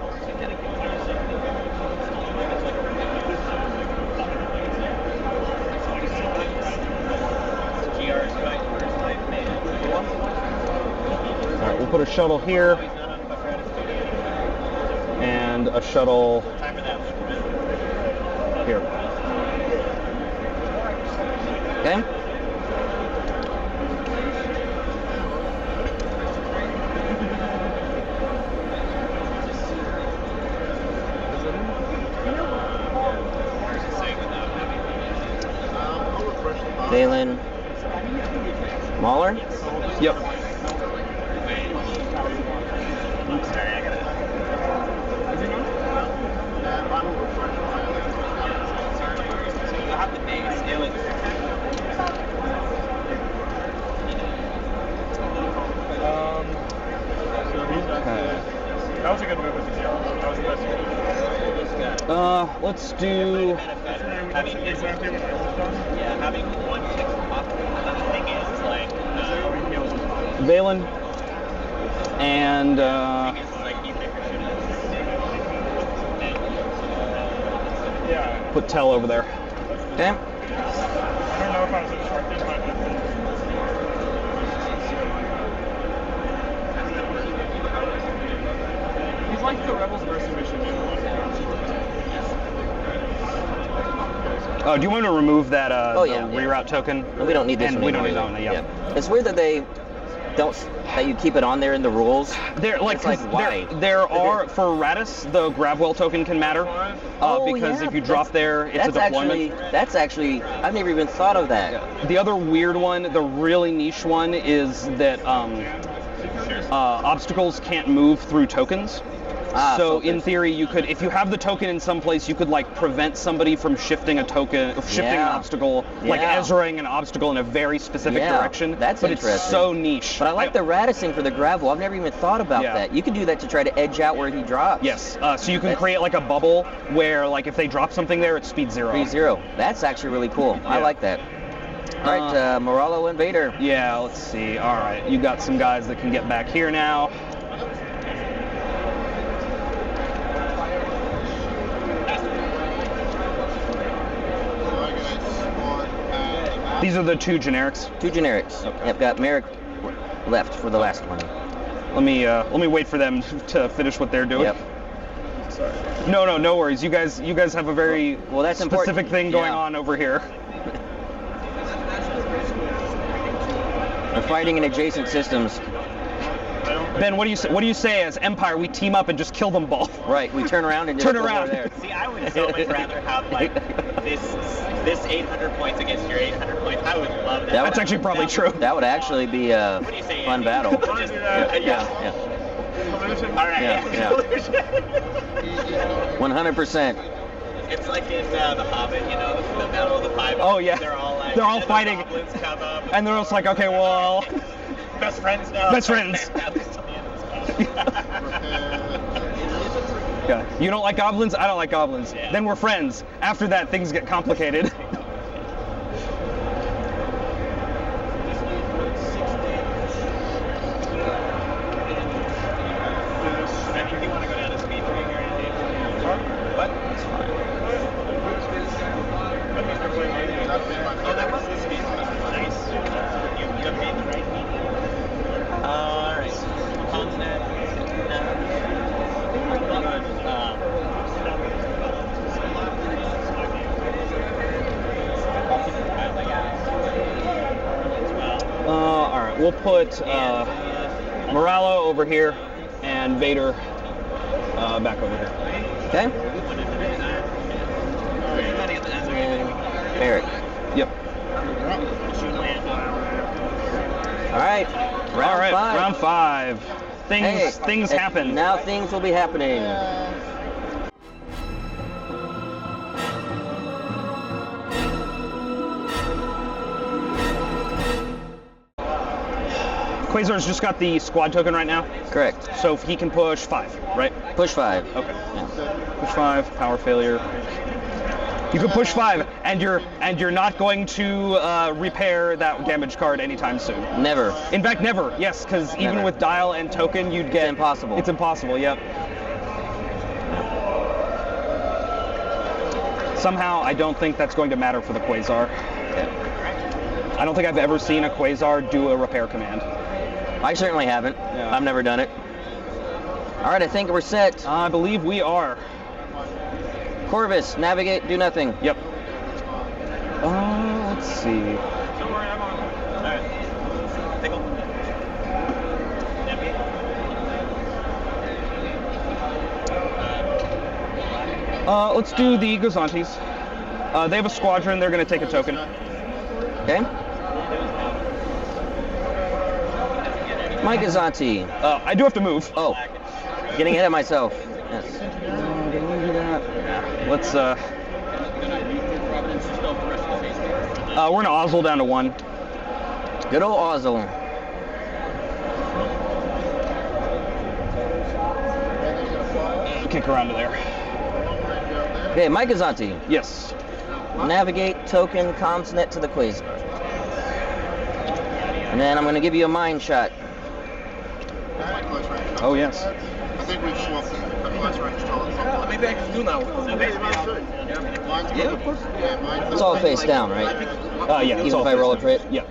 Alright, we'll put a shuttle here. And a shuttle here. Okay. Valen. Mauler? Yep. That was a good move with the zero. That was the best move. Let's do. Yeah, having one tick off. The thing is, like, Valen. And Yeah. put Tell over there. Okay. I don't know if I was instructed, but he's like the Rebels versus mission. Oh, do you want me to remove that Oh, yeah, the yeah. reroute token? No, we don't need this And one we don't anymore. need that one. Yeah. It's weird that they don't, that you keep it on there in the rules. There, like, It's like, 'cause why? there are for Radis, the Gravwell token can matter because yeah, if you drop there, it's a deployment. That's actually, I've never even thought of that. The other weird one, the really niche one, is that obstacles can't move through tokens. So in theory, you could, if you have the token in some place, you could like prevent somebody from shifting a token, shifting an obstacle, like Ezraing an obstacle in a very specific direction. That's but interesting. it's so niche. But I like the radicing for the gravel. I've never even thought about Yeah. that. You could do that to try to edge out where he drops. Yes. So you can create like a bubble where, like, if they drop something there, it's speed 0. 3-0. That's actually really cool. I like that. All right, Moralo and Vader. Yeah. Let's see. All right. You got some guys that can get back here now. These are the two generics. Two generics. Okay. Yep, got Merrick left for the last one. Let me wait for them to finish what they're doing. Yep. Sorry. No worries. You guys have a very that's specific important. thing going Yeah. on over here. They're fighting in adjacent systems. Ben, what do you say as Empire? We team up and just kill them both. Right. We turn around and just Turn go around. over there. see, I would so much rather have like this 800 points against your 800 points. I would love that. That's actually probably true. That would actually be a What do you say, fun Andy? battle. Just, Yeah. All right. Yeah, 100%. It's like in The Hobbit, you know, the Battle of the Five. Oh yeah. They're all like, They're all and then the fighting, goblins come up, and they're just like, okay, well, best friends now. Best friends. yeah. You don't like goblins? I don't like goblins. Yeah. Then we're friends. After that, things get complicated. If you want to go down to speed 3 here, Andy. What? That's fine. Oh, that was the speed 3. Nice. You have made the right medium. Alright. Continent. All right, we'll put Moralo over here and Vader back over here. Okay. And Merrick. Yep. All right. Round 5. Round 5. Things happen. Now things will be happening. Quasar's just got the squad token right now, Correct. so he can push 5, right? Push 5. Okay. Yeah. Push 5, power failure. You can push 5, and you're not going to repair that damage card anytime soon. Never. In fact, never. Yes, because even Never. with dial and token, you'd get impossible. It's impossible. Yep. Somehow, I don't think that's going to matter for the Quasar. Yeah. I don't think I've ever seen a Quasar do a repair command. I certainly haven't. Yeah. I've never done it. All right, I think we're set. I believe we are. Corvus, navigate, do nothing. Yep. Let's see. Don't worry, I'm on. Alright. Tickle. Let's do the Gozantes. They have a squadron. They're going to take a token. Okay. Mike Azanti. I do have to move. Oh, getting ahead of myself. Yes. Did I do that? Yeah. Let's, we're gonna Ozzel down to 1. Good old Ozzel. Kick around to there. Okay, Mike Azanti. Yes. Navigate token comms net to the Quasar. And then I'm going to give you a mine shot. Oh, yes. I think we've swapped a close range tool at some point. Maybe I can do now. Yeah, of course. Yeah, mine's It's all face down, right? Yeah. Even if I roll a crit? Yeah.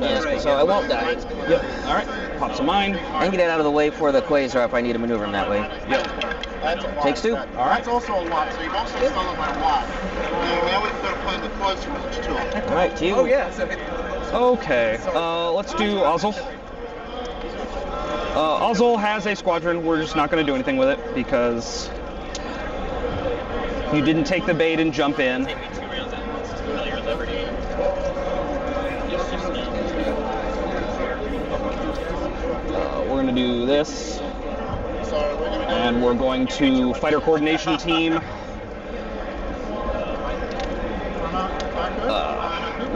Yes, so I won't die. Yep. All right. Pop some mine. And get it out of the way for the Quasar if I need to maneuver him that way. Yep. That's a lot. Takes 2. All right. That's also a lot, so you've also stolen my lot. Now we've got to play the close range tool. All right, to you. Oh, yeah. Okay. Let's do Ozzel. Ozzel has a squadron. We're just not going to do anything with it because you didn't take the bait and jump in. We're going to do this. And we're going to fighter coordination team.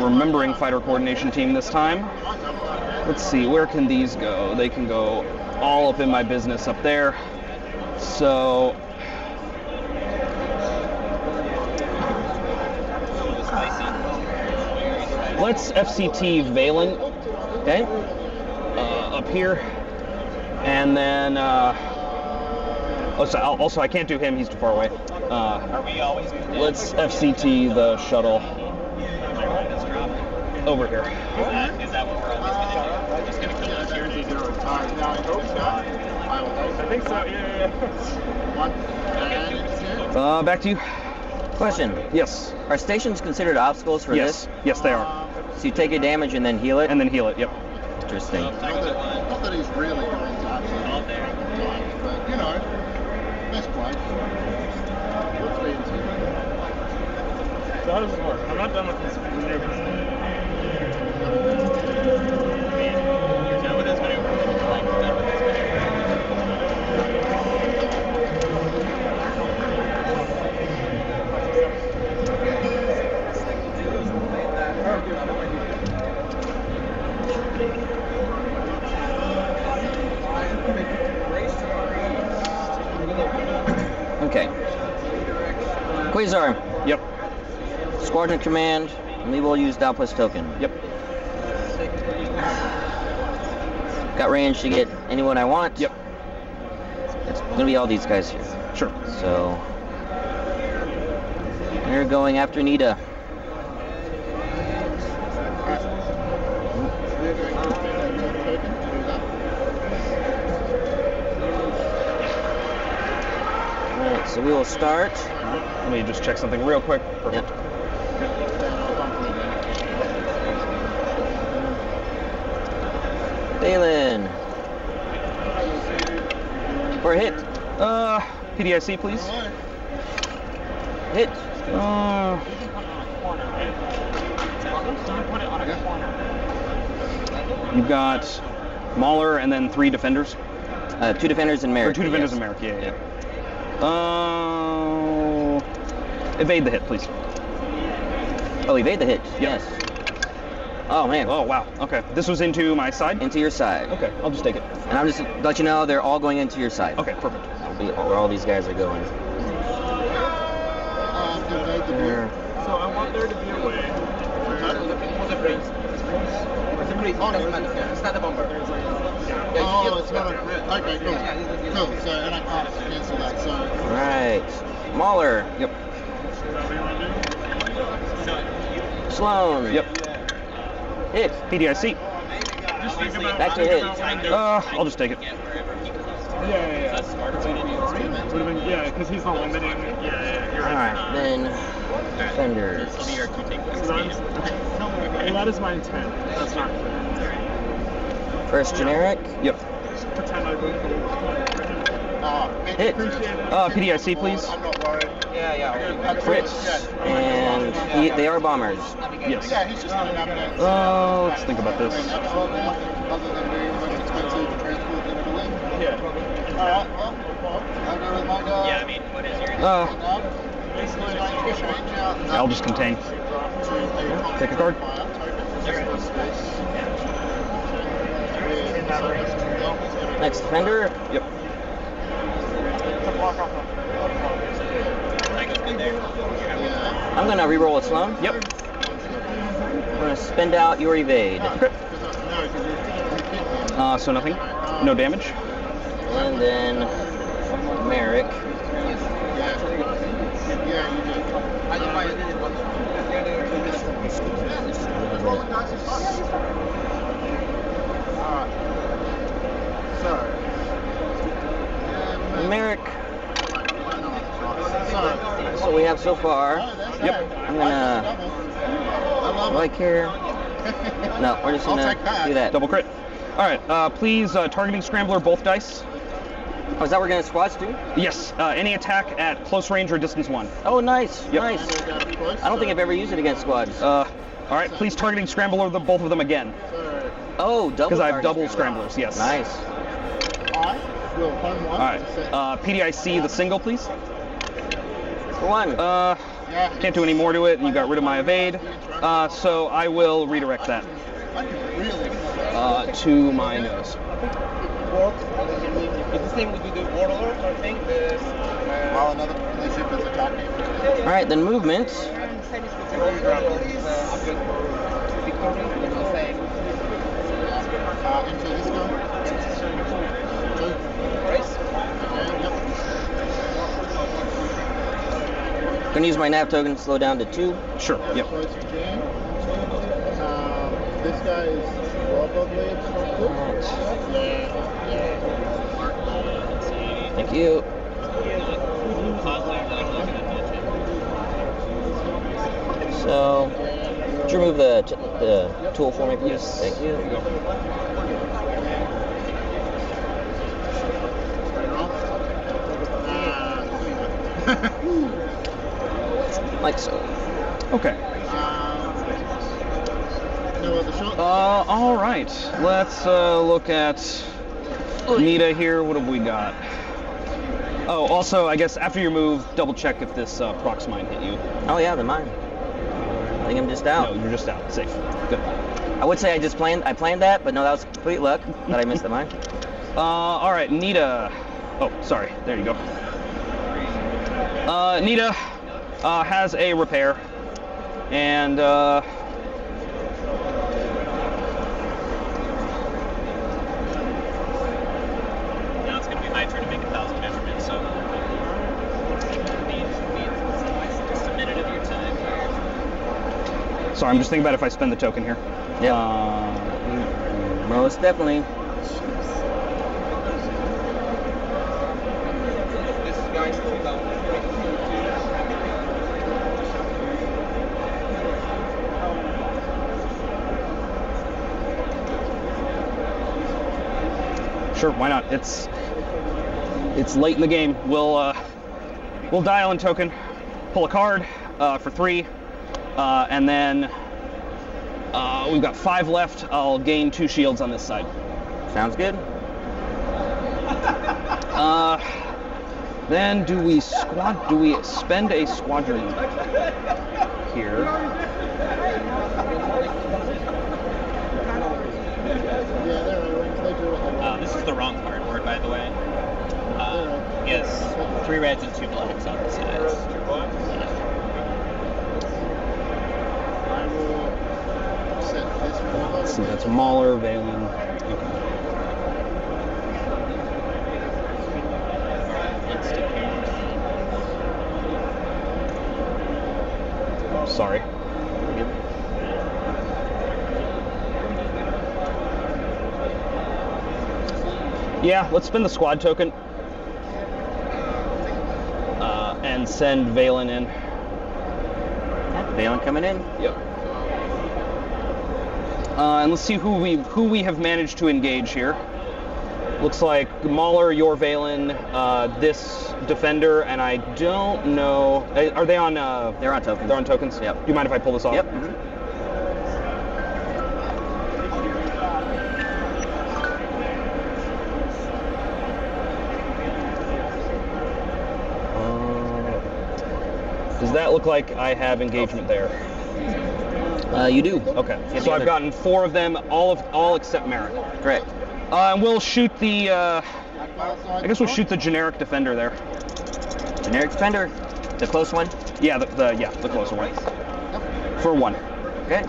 Remembering fighter coordination team this time. Let's see, where can these go? They can go all up in my business up there. So let's FCT Valen, okay, up here, and then also I can't do him, he's too far away. Let's FCT the shuttle over here. Is that what we're always going to do? Just going to kill those here? I think so, yeah. Back to you. Question. Yes. Are stations considered obstacles for Yes. this? Yes, they are. So you take your damage and then heal it? And then heal it, yep. Interesting. Not that he's really going to actually all there, but you know, best play. Let's be into it. So how does this work? I'm not done with this maneuvers. You're done with this maneuver. Like, done with this maneuver. Okay. Quasar. Yep. Squadron command. And we will use Doubtless token. Yep. Got range to get anyone I want. Yep. It's gonna be all these guys here. Sure. So we're going after Nita. Alright, so we will start. Let me just check something real quick. Perfect. Yep. Dalen. For a hit. PDIC, please. Hit. You've got Mauler and then 3 defenders. 2 defenders and Or Merrick. 2 defenders and Merrick, yeah. Evade the hit, please. Oh, evade the hit. Yes. Oh man. Oh, wow. Okay. This was into my side? Into your side. Okay, I'll just take it. And I'm just let you know they're all going into your side. Okay, perfect. That'll be where all these guys are going. There. So I want there to be a way. It's not the bomber. Oh, it's not a grid. Okay, cool. Cool. So, and I can't cancel that. So. Right. Mauler. Yep. Sloan. Yep. Hit. PDIC. Back to hit. I'll just take it. Yeah. Yeah, because he's not limiting. Yeah, you're right. Alright, then defenders. Well, that is my intent. That's not clear. First generic. Yep. Pretend I vote for Hit. PDIC, please. I'm not worried. Crits. And they are bombers. Yes. Yeah, he's just not an update. Let's think about this. Absolutely nothing other than being the most expensive transport in Italy. Yeah. Alright, well, I'll go with my guy. Yeah, I mean, what is your... Basically, like, change out I'll just contain. Take a card. Next defender. Yep. I'm gonna reroll a slow. Yep. I'm gonna spend out your evade. So nothing. No damage. And then Merrick. Merrick. So we have so far. Yep. I'm gonna. Do I care? No, we're just gonna do that. Double crit. All right. Please, targeting scrambler both dice. Oh, is that we're gonna squads too? Yes. Any attack at close range or distance 1. Oh, nice, Yep. nice. I don't think I've ever used it against squads. All right. Please, targeting scrambler both of them again. Oh, double. Because I have target double scramblers. Yes. Nice. All right. PDIC the single, please. For one. Can't do any more to it, and you got rid of my evade. So I will redirect that to my nose. It's the same with the warlord, I think. While another ship is attacking. All right, then movement. Into this guy. Gonna use my nav token to slow down to 2. Sure. Yep. Close to jam. This guy is probably obstructed. Thank you. So, could you remove the tool for me, please? Yes. Thank you. Like so. Okay. No other shots? All right. Let's look at Nita here. What have we got? Oh, also, I guess after your move, double check if this prox mine hit you. Oh yeah, they're mine. I think I'm just out. No, you're just out. Safe. Good. I would say I planned that, but no, that was complete luck that I missed the mine. All right, Nita. Oh, sorry. There you go. Nita has a repair, and Now it's going to be my turn to make 1,000 measurements, so need just a minute of your time. sorry, I'm just thinking about if I spend the token here. Yeah. Most definitely. Sure, why not? It's late in the game. We'll dial in token, pull a card for 3, and then we've got 5 left. I'll gain 2 shields on this side. Sounds good. Then do we spend a squadron here? This is the wrong card board, by the way. He has 3 reds and 2 blacks on the sides. I will set this one. Let's see, that's Mauler, Valen. Okay. Sorry. Yeah, let's spend the squad token and send Valen in. Yeah, Valen coming in. Yep. And let's see who we have managed to engage here. Looks like Mauler, your Valen, this Defender, and I don't know. Are they on? They're on tokens. They're on tokens. Yep. Do you mind if I pull this off? Yep. Does that look like I have engagement there? You do. Okay. Get So the I've other- gotten 4 of them, all except Merrick. Correct. And we'll shoot the. I guess we'll shoot the generic Defender there. Generic Defender, the close one. Yeah, the closer one. For 1. Okay.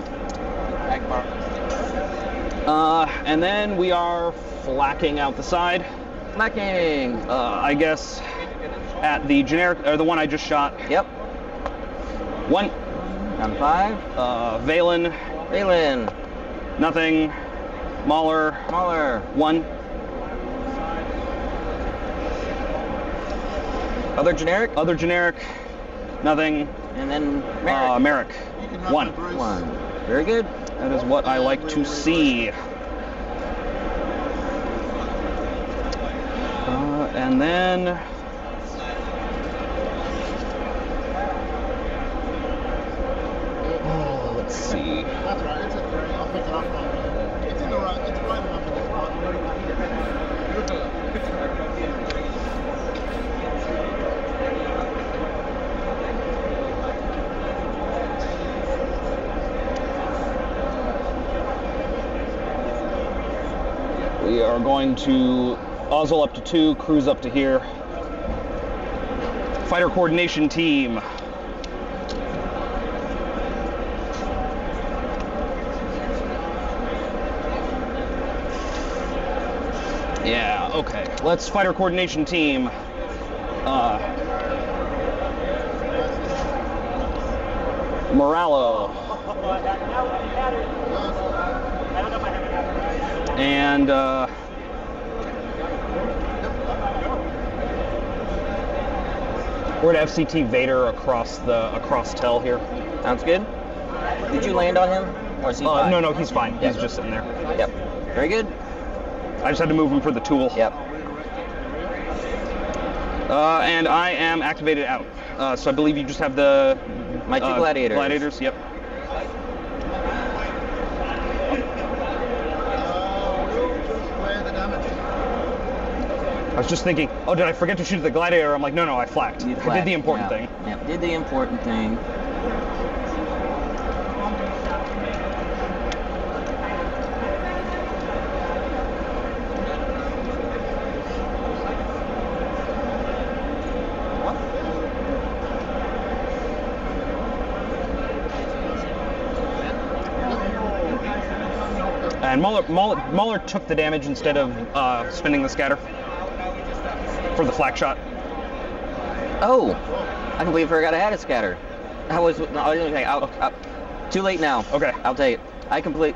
And then we are flacking out the side. Flacking. I guess at the generic, or the one I just shot. Yep. 1. Down 5. Valen, Valen. nothing. Mauler, Smaller. 1. Other generic. Other generic, nothing. And then Merrick. Merrick, 1. 1. Very good. That is what I like to see. And then let's see. That's right. It's a 3. I'll pick it up. It's in the right. It's right enough in the spot. We are going to Ozzel up to 2, cruise up to here. Fighter coordination team. Yeah, okay. Let's fighter coordination team. Moralo. And we're at FCT Vader across Tel here. Sounds good. Did you land on him, or is he fine? No, he's fine. Yep. He's just sitting there. Yep. Very good. I just had to move him for the tool. Yep. And I am activated out. So I believe you just have the My 2 gladiators. Gladiators, yep. I was just thinking, oh, did I forget to shoot the gladiator? I'm like, no, I flacked. You I did flagged. the important Yeah. thing. Yep. Did the important thing. And Mauler took the damage instead of spinning the scatter for the flak shot. Oh, I completely forgot I had a scatter. I was okay. Too late now. Okay. I'll take it.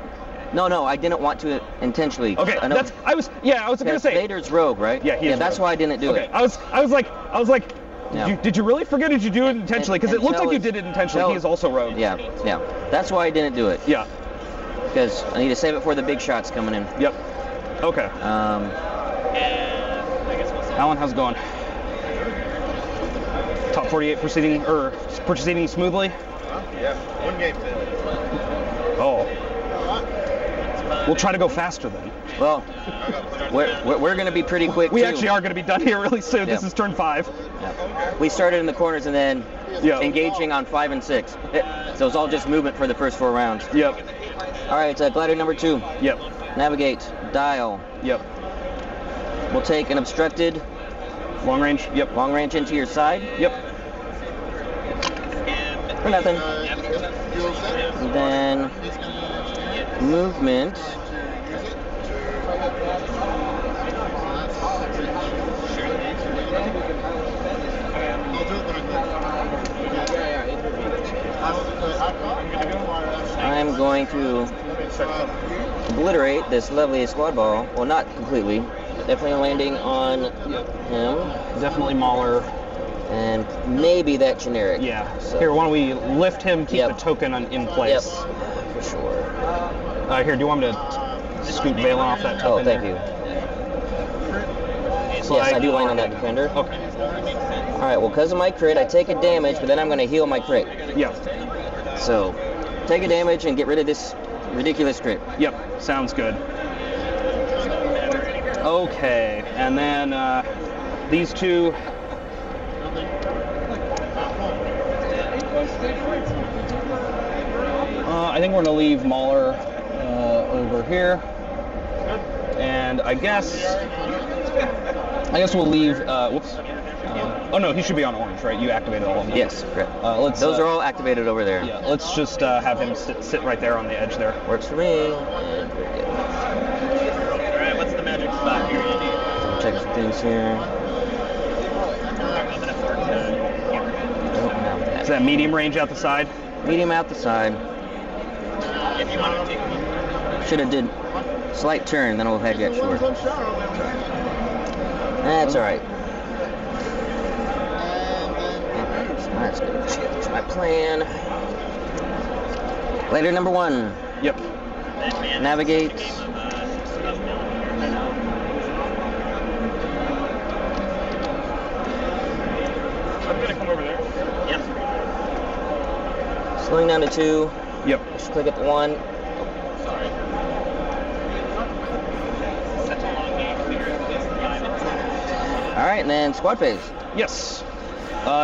No, I didn't want to intentionally. Okay, I know. I was gonna say. Vader's rogue, right? Yeah, he is that's rogue. why I didn't do Okay, it. I was like, Yeah. did you really forget? Did you do it intentionally? Because it looked like you did it intentionally. He is also rogue. Yeah. That's why I didn't do it. Yeah. Because I need to save it for the big shots coming in. Yep. Okay. Alan, how's it going? Top 48 proceeding smoothly? Yeah, 1 game. Oh. We'll try to go faster then. Well, we're going to be pretty quick. We too. actually are going to be done here really soon. This Yeah. is turn 5. Yeah. We started in the corners and then engaging on 5 and 6. So it's all just movement for the first 4 rounds. Yep. All right, gladiator number 2. Yep. Navigate, dial. Yep. We'll take an obstructed Long range. Yep. long range into your side. Yep. For nothing. And then movement. I'm going to obliterate this lovely squad ball. Well, not completely. Definitely landing on him. Definitely Mauler. And maybe that generic. Yeah. So, Here, why don't we lift him, keep Yep. the token in Yep. place. For sure. Here, do you want me to scoot Valen off that Oh, token thank there? you. looks Yes, like. I do land on that defender. Okay. All right, well, because of my crit, I take a damage, but then I'm going to heal my crit. Yep. So, take a damage and get rid of this ridiculous crit. Yep. Sounds good. Okay, and then these two. I think we're going to leave Mauler over here. And I guess we'll leave, whoops. Oh no, he should be on orange, right? You activated all of them. Yes, correct. Those are all activated over there. Yeah, let's just have him sit right there on the edge there. Works for me. And we're good. Alright, what's the magic spot here, Andy? Check some things here. I'm gonna start Is that medium range out the side? Medium out the side. if you want to take Should have did slight turn, then I would have had got short. That's all right. That's gonna change my plan. Later, number 1. Yep. Navigate. I'm gonna come over there. Yep. Slowing down to 2. Yep. Just click at the 1. Sorry. Such a long game here. All right, and then squad phase. Yes.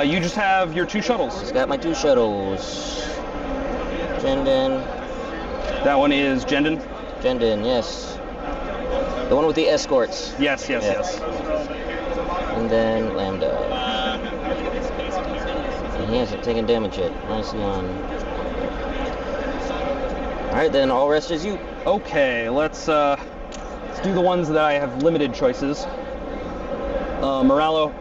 You just have your 2 shuttles. Just got my 2 shuttles. Jendon. That one is Jendon. Jendon, yes. The one with the escorts. Yes, yes, Yeah. yes. And then Lambda. And he hasn't taken damage yet. Nicely on. All right, then all rest is you. Okay, let's do the ones that I have limited choices. Moralo,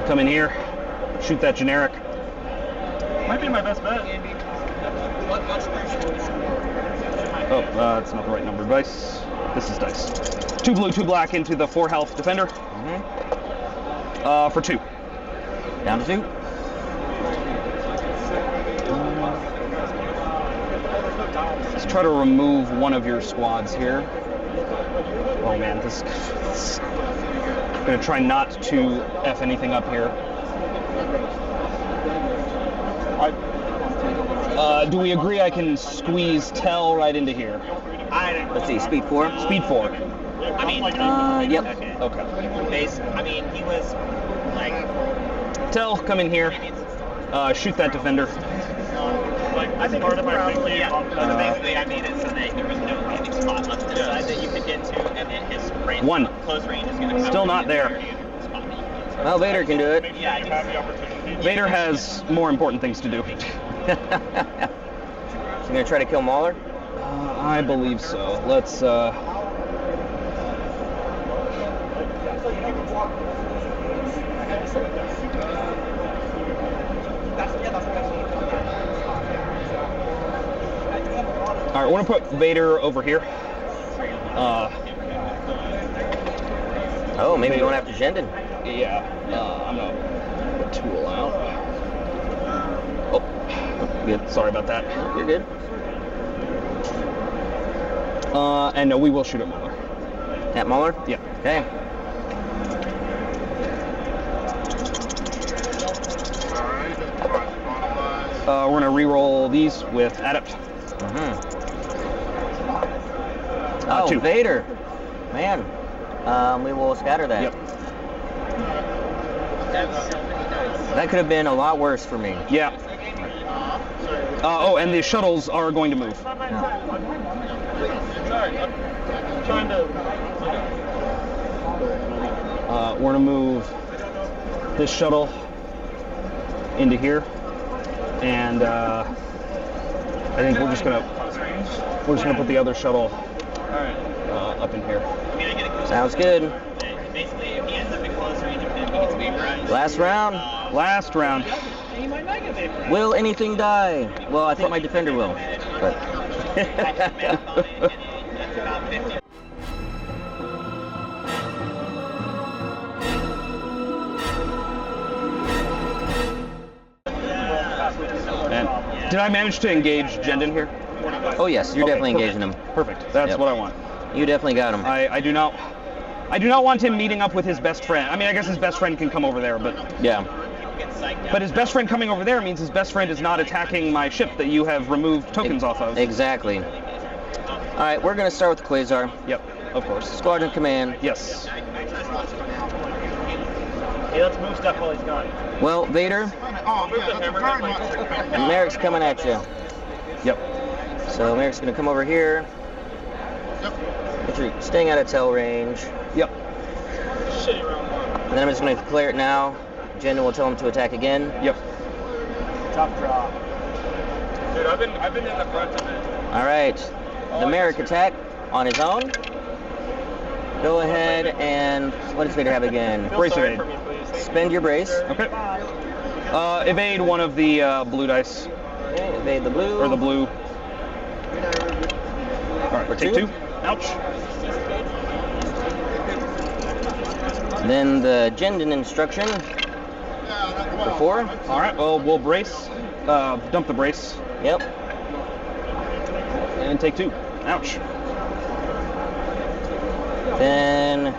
come in here, shoot that generic. Might be my best bet. Oh, that's not the right number of dice. This is dice. 2 blue, 2 black into the 4 health defender. For 2. Down to 2. Let's try to remove one of your squads here. Oh man, this. I'm gonna try not to F anything up here. Do we agree I can squeeze Tell right into here? Let's see, speed 4. Speed 4. I mean, Yep. Okay. I mean, he was like, Tell, come in here. Shoot that defender. I think part of my thinking. yeah. So basically, I made it so that there was no landing spot on the side that you could get to, and then his range, 1. close range is going to come. Still not there. Well, Vader can do it. Yeah, You have the opportunity. Vader has more important things to do. So you're gonna try to kill Mauler? I believe so. Let's. All right, I want to put Vader over here. Oh, maybe going after Jendon. Yeah, I'm gonna put Tool out. Oh, good. Sorry about that. You're good. And no, we will shoot at Mauler. At Mauler? Yeah. Okay. We're gonna re-roll these with Adept. Oh, 2. Vader. Man. We will scatter that. Yep. That could have been a lot worse for me. Yeah. Oh, and the shuttles are going to move. Sorry, I'm trying to. We're gonna move this shuttle into here, and I think we're just gonna put the other shuttle up in here. Sounds good. Basically, if he ends up in close range, then he gets vaporized. Last round. Last round. He might not get vaporized. Will anything die? Well, I think my defender will. But I did math on it, and it's about 50. And did I manage to engage Jendon here? oh yes, you're Okay, definitely perfect. engaging him. Perfect. That's Yep. what I want. You definitely got him. I do not I do not want him meeting up with his best friend. I mean, I guess his best friend can come over there, but Yeah. but his best friend coming over there means his best friend is not attacking my ship that you have removed tokens off of. Exactly. All right, we're gonna start with Quasar. Yep, of course. Squadron command. Yes. Hey, let's move stuff while he's gone. Well, Vader, Oh, yeah, that's very much. Merrick's coming at you. Yep. So Merrick's gonna come over here. Yep. Make sure you're staying out of tail range. Yep. Shitty round one. And then I'm just gonna declare it now. Jen will tell him to attack again. Yep. Tough draw. Dude, I've been in the front of it. All right. The Merrick attack on his own. Go ahead and what does Vader have again? Brace Sorry evade. for me, please. Spend your brace. Okay. Evade one of the blue dice. Okay, evade the blue. Or the blue. Alright, For take two. 2. Ouch. Then the Jendon instruction for 4. Alright, well, we'll brace. Dump the brace. Yep. And take 2. Ouch. Then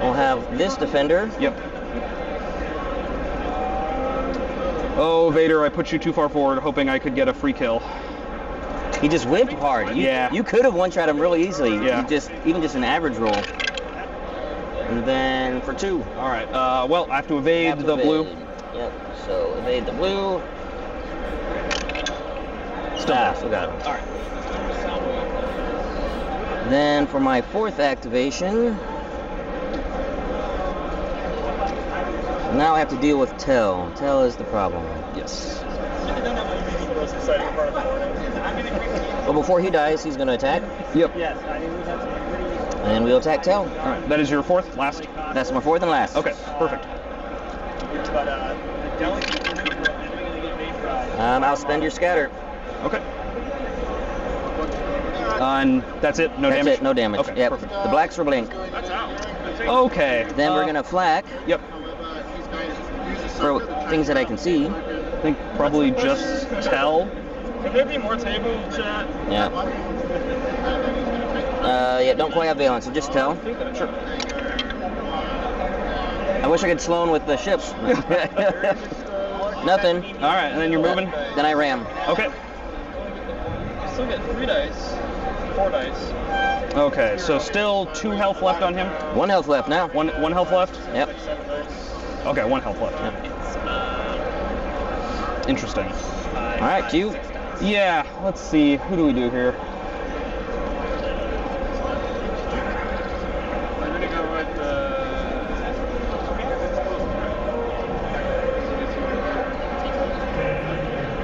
we'll have this defender. Yep. Oh, Vader, I put you too far forward, hoping I could get a free kill. He just whipped hard. Yeah. You could have one-shot him really easily. Yeah. Even just an average roll. And then for 2. Alright, well, I have to evade the blue. Yep. So evade the blue. Still got him. Alright. Then for my 4th activation, now I have to deal with Tell. Tell is the problem. Yes. The most exciting part of the morning. Well, before he dies, he's going to attack, Yep. Yes, I mean, we have some and we'll attack Tell. Alright, that is your 4th, last? That's my 4th and last. Okay, perfect. But the delicate thing is that we're going to get bait fried. I'll spend your scatter. Okay. And that's it? No That's damage? it, no damage. Okay, Yep. perfect. The blacks for blink. That's out. Okay. Then we're going to flak Yep. for things that I can see. I think probably just Tell. Could there be more table chat? Yeah. Yeah, don't quite have Valence, so just Tell. Sure. I wish I could Sloan with the ships. Nothing. Alright, and then you're moving? Then I ram. Okay. Still get 3 dice. 4 dice. Okay, so still 2 health left on him? 1 health left now. One health left? Yep. 7 dice. Okay, 1 health left. Interesting. All right, to you. Yeah, let's see. Who do we do here? We're going to go with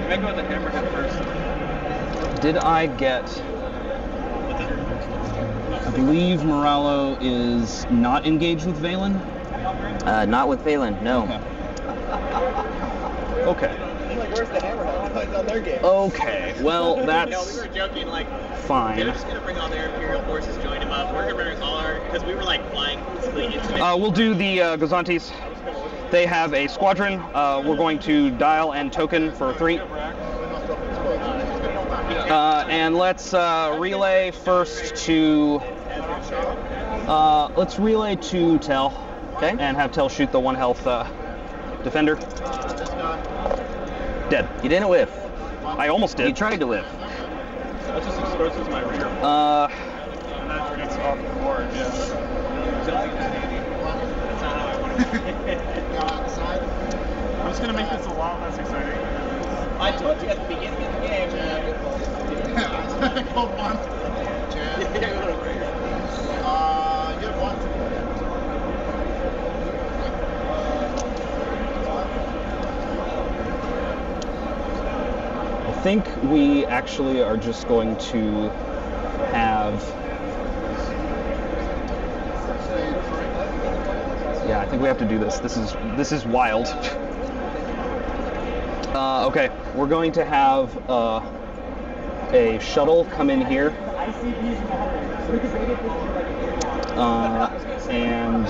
we might go with the hammerhead first. Did I get... I believe Moralo is not engaged with Valen? Not with Phelan, no. Okay. Like, where's the hammerhead? It's on their game. Okay, well, No, we that's were joking, like, fine. they're just gonna bring all their Imperial forces, join them up. We're gonna bring all our, because we were like flying basically into it. We'll do the Gazantes. They have a squadron. We're going to dial and token for 3. And let's relay first to... let's relay to Tell. Okay. And have Tell shoot the 1 health defender. Dead. You didn't whiff. I almost did. You tried to whiff. That just exposes my rear. And that gets off the board, yeah. That's not how I want to I'm just going to make this a lot less exciting. I told you at the beginning of the game. Called one. You have 1. I think we actually are just going to have... Yeah, I think we have to do this. This is wild. Okay, we're going to have a shuttle come in here. And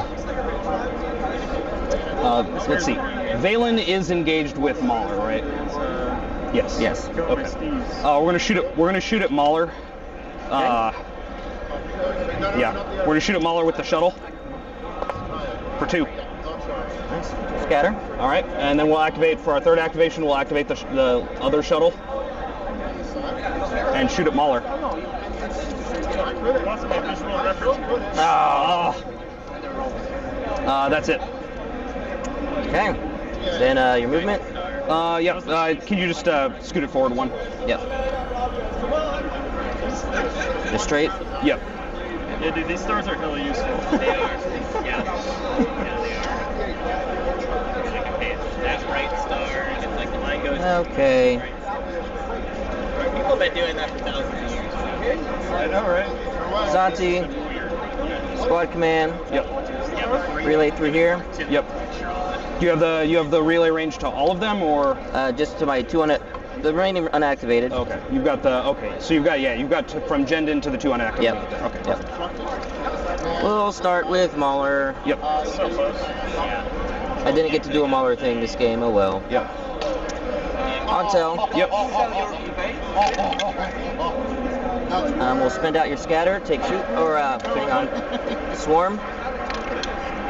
let's see. Valen is engaged with Mahler, right? Yes. Yes. Okay. We're gonna shoot at Mahler. Yeah. We're gonna shoot at Mauler with the shuttle. For 2. Nice. Scatter. All right, and then we'll activate, for our third activation, we'll activate the other shuttle and shoot at Mauler. That's it. Okay. Then your movement. Yeah. Can you just scoot it forward 1? Yep. Just straight. Yep. Yeah, dude, these stars are hella useful. They are. Yeah, they are. That right star, it's like the line goes. Okay. People have been doing that for thousands of years. I know, right? Zanti. Squad command. Yep. Relay through here. Yep. Do you have the relay range to all of them, or? Just to my 2 the remaining unactivated. Okay. You've got so you've got from Jendin to the 2 unactivated. Yep. There. Okay. Yep. We'll start with Mauler. Yep. So close. I didn't get to do a Mauler thing this game. Oh well. Yep. Ontel. Yep. We'll spend out your scatter. Take 2 or hang on. Swarm.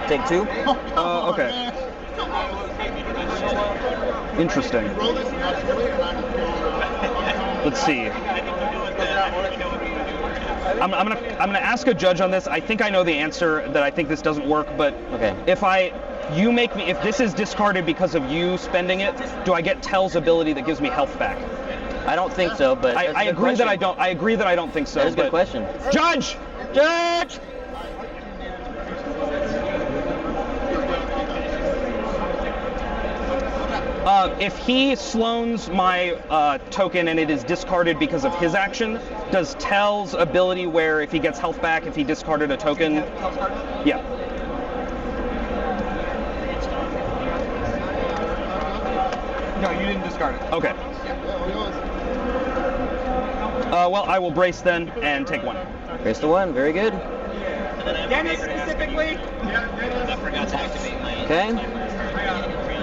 Take 2. Okay. Interesting. Let's see. I'm gonna ask a judge on this. I think I know the answer. That I think this doesn't work. But Okay. if this is discarded because of you spending it, do I get Tell's ability that gives me health back? I don't think so, but that's a I good agree that I question. don't. I agree that I don't think so. That is a good but- question. Judge. Judge. If he sloans my token and it is discarded because of his action, does Tell's ability where if he gets health back if he discarded a token? Yeah. No, you didn't discard it. Okay. Well, I will brace then and take 1. Brace the 1. Very good. Dennis specifically? I forgot to activate my. Okay.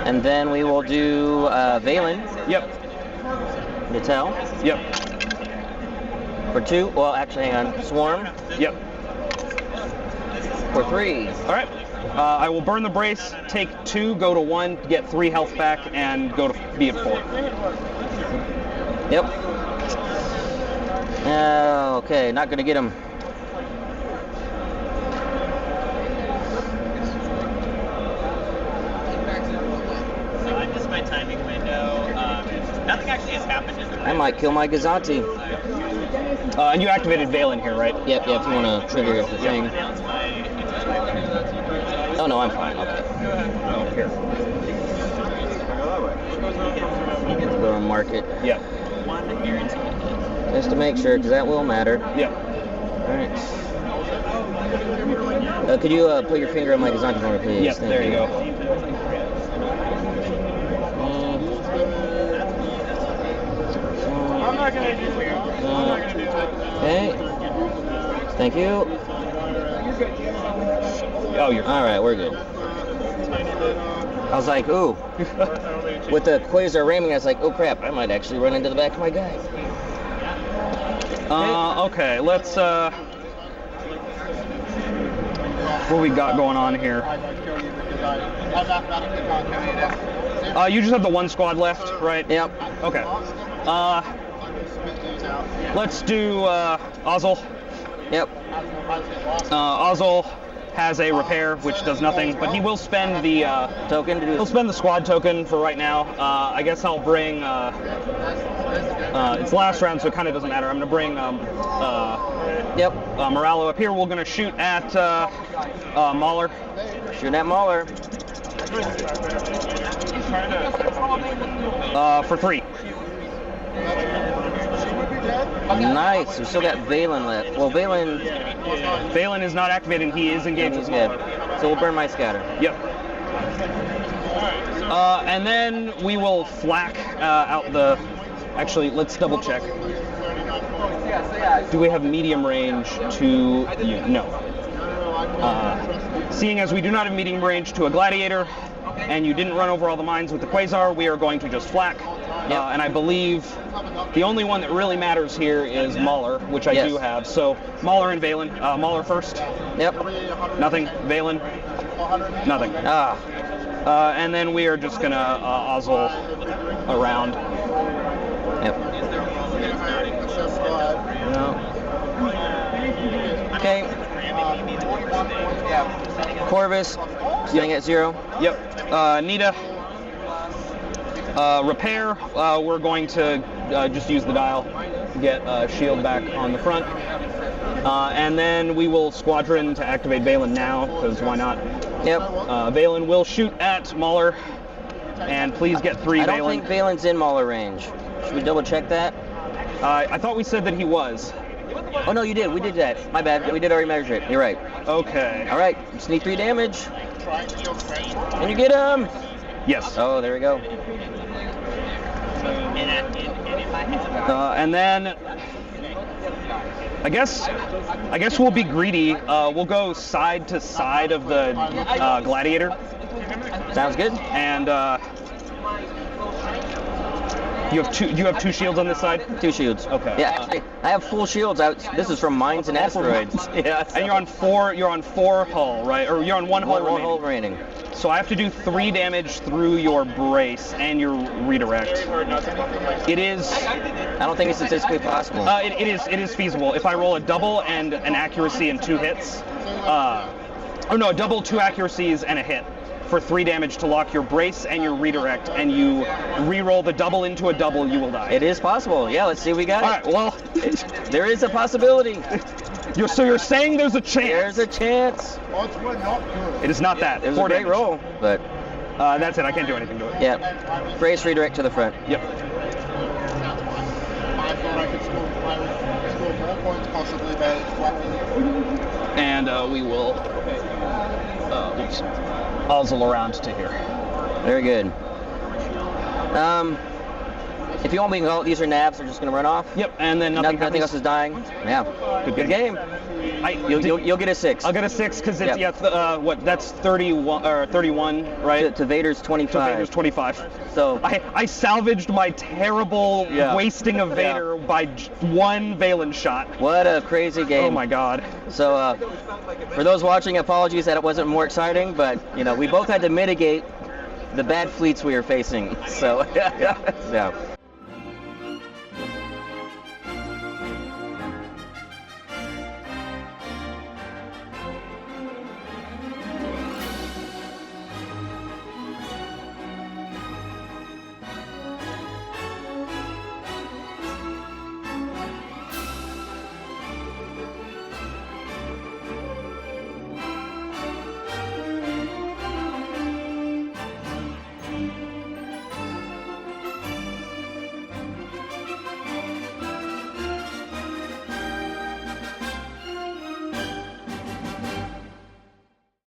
And then we will do Valen. Yep. Natal. Yep. For 2. Well, actually, hang on. Swarm. Yep. For 3. All right. I will burn the brace, take 2, go to 1, get 3 health back, and go to be at 4. Yep. Okay, not gonna get him. So I missed my timing window. Nothing actually has happened in the I might kill my Gazanti. And you activated Valen here, right? Yep, if you want to trigger the thing. Announce my. Oh no, I'm fine. Okay. Oh, here. Go and mark it. Yep. One guarantee. Just to make sure, because that will matter. Yep. Alright. Could you put your finger on my Gazanti for me, please? Yep, Thank there you go. I'm not gonna do it. I'm not gonna do it. Okay. Thank you. Oh, you're Alright, we're good. I was like, ooh. With the quasar ramming, I was like, oh crap, I might actually run into the back of my guy. Okay, let's, what we got going on here? You just have the 1 squad left, right? Yep. Okay. Let's do, Ozzel. Yep. Ozzel has a repair, which does nothing, but he will spend the, Token to do he'll spend the squad token for right now. I guess I'll bring, it's last round, so it kind of doesn't matter. I'm going to bring Moralo up here. We're going to shoot at Mauler. Shoot at Mauler. For 3. Nice. We still got Valen left. Well, Valen is not activated. He is engaged with he's good. Mauler. So we'll burn my scatter. Yep. And then we will flak out the... Actually, let's double check. Do we have medium range to... No. Seeing as we do not have medium range to a gladiator, and you didn't run over all the mines with the quasar, we are going to just flak. and I believe the only one that really matters here is Mauler, which I Yes. do have. So Mauler and Valen. Mauler first. Yep. Nothing. Valen. Nothing. Ah. And then we are just gonna Ozzel around. Yep. No. Okay. Corvus, staying at 0. Yep. Nita. Repair. We're going to just use the dial, get shield back on the front, and then we will squadron to activate Valen now, because why not? Yep. Valen will shoot at Mauler, and please get 3 I Valen. don't think Valen's in Mauler range. Should we double check that? I thought we said that he was. Oh no, you did. We did that. My bad. We did already measure it. You're right. Okay. All right. Just need 3 damage. Can you get him? Yes. Oh, there we go. And then I guess we'll be greedy. We'll go side to side of the gladiator, Sounds good. and you have 2 shields on this side. 2 shields. Okay. Yeah, actually, I have full shields out. This is from Mines and Asteroids. Yeah. And you're on 4 hull, right? Or you're on 1 hull One remaining. hull remaining. So I have to do 3 damage through your brace and your redirect. It is. I don't think it's statistically possible. It is feasible. If I roll a double and an accuracy and 2 hits, a double, 2 accuracies and a hit for 3 damage to lock your brace and your redirect, and you re-roll the double into a double, you will die. It is possible. Yeah, let's see if we got All it. right. Well, There is a possibility. you're saying there's a chance. There's a chance. Odds were not good. It is not that. It was 4 a great damage. roll, but That's it. I can't do anything to it. yeah. Brace redirect to the front. Yep. I thought I could score more points possibly, but it's flat. And we will Ozzel around to here. Very good. If you want me to call it, these are nabs. They're just going to run off. Yep. And then nothing Nothing else is dying. Yeah. Good game. You'll get a 6. I'll get a 6 because it's Yep. that's 31 or 31, right? To Vader's 25. To Vader's 25. So I salvaged my terrible wasting of Vader by 1 Valen shot. what a crazy game. Oh my God. So for those watching, apologies that it wasn't more exciting, but we both had to mitigate the bad fleets we were facing. So yeah.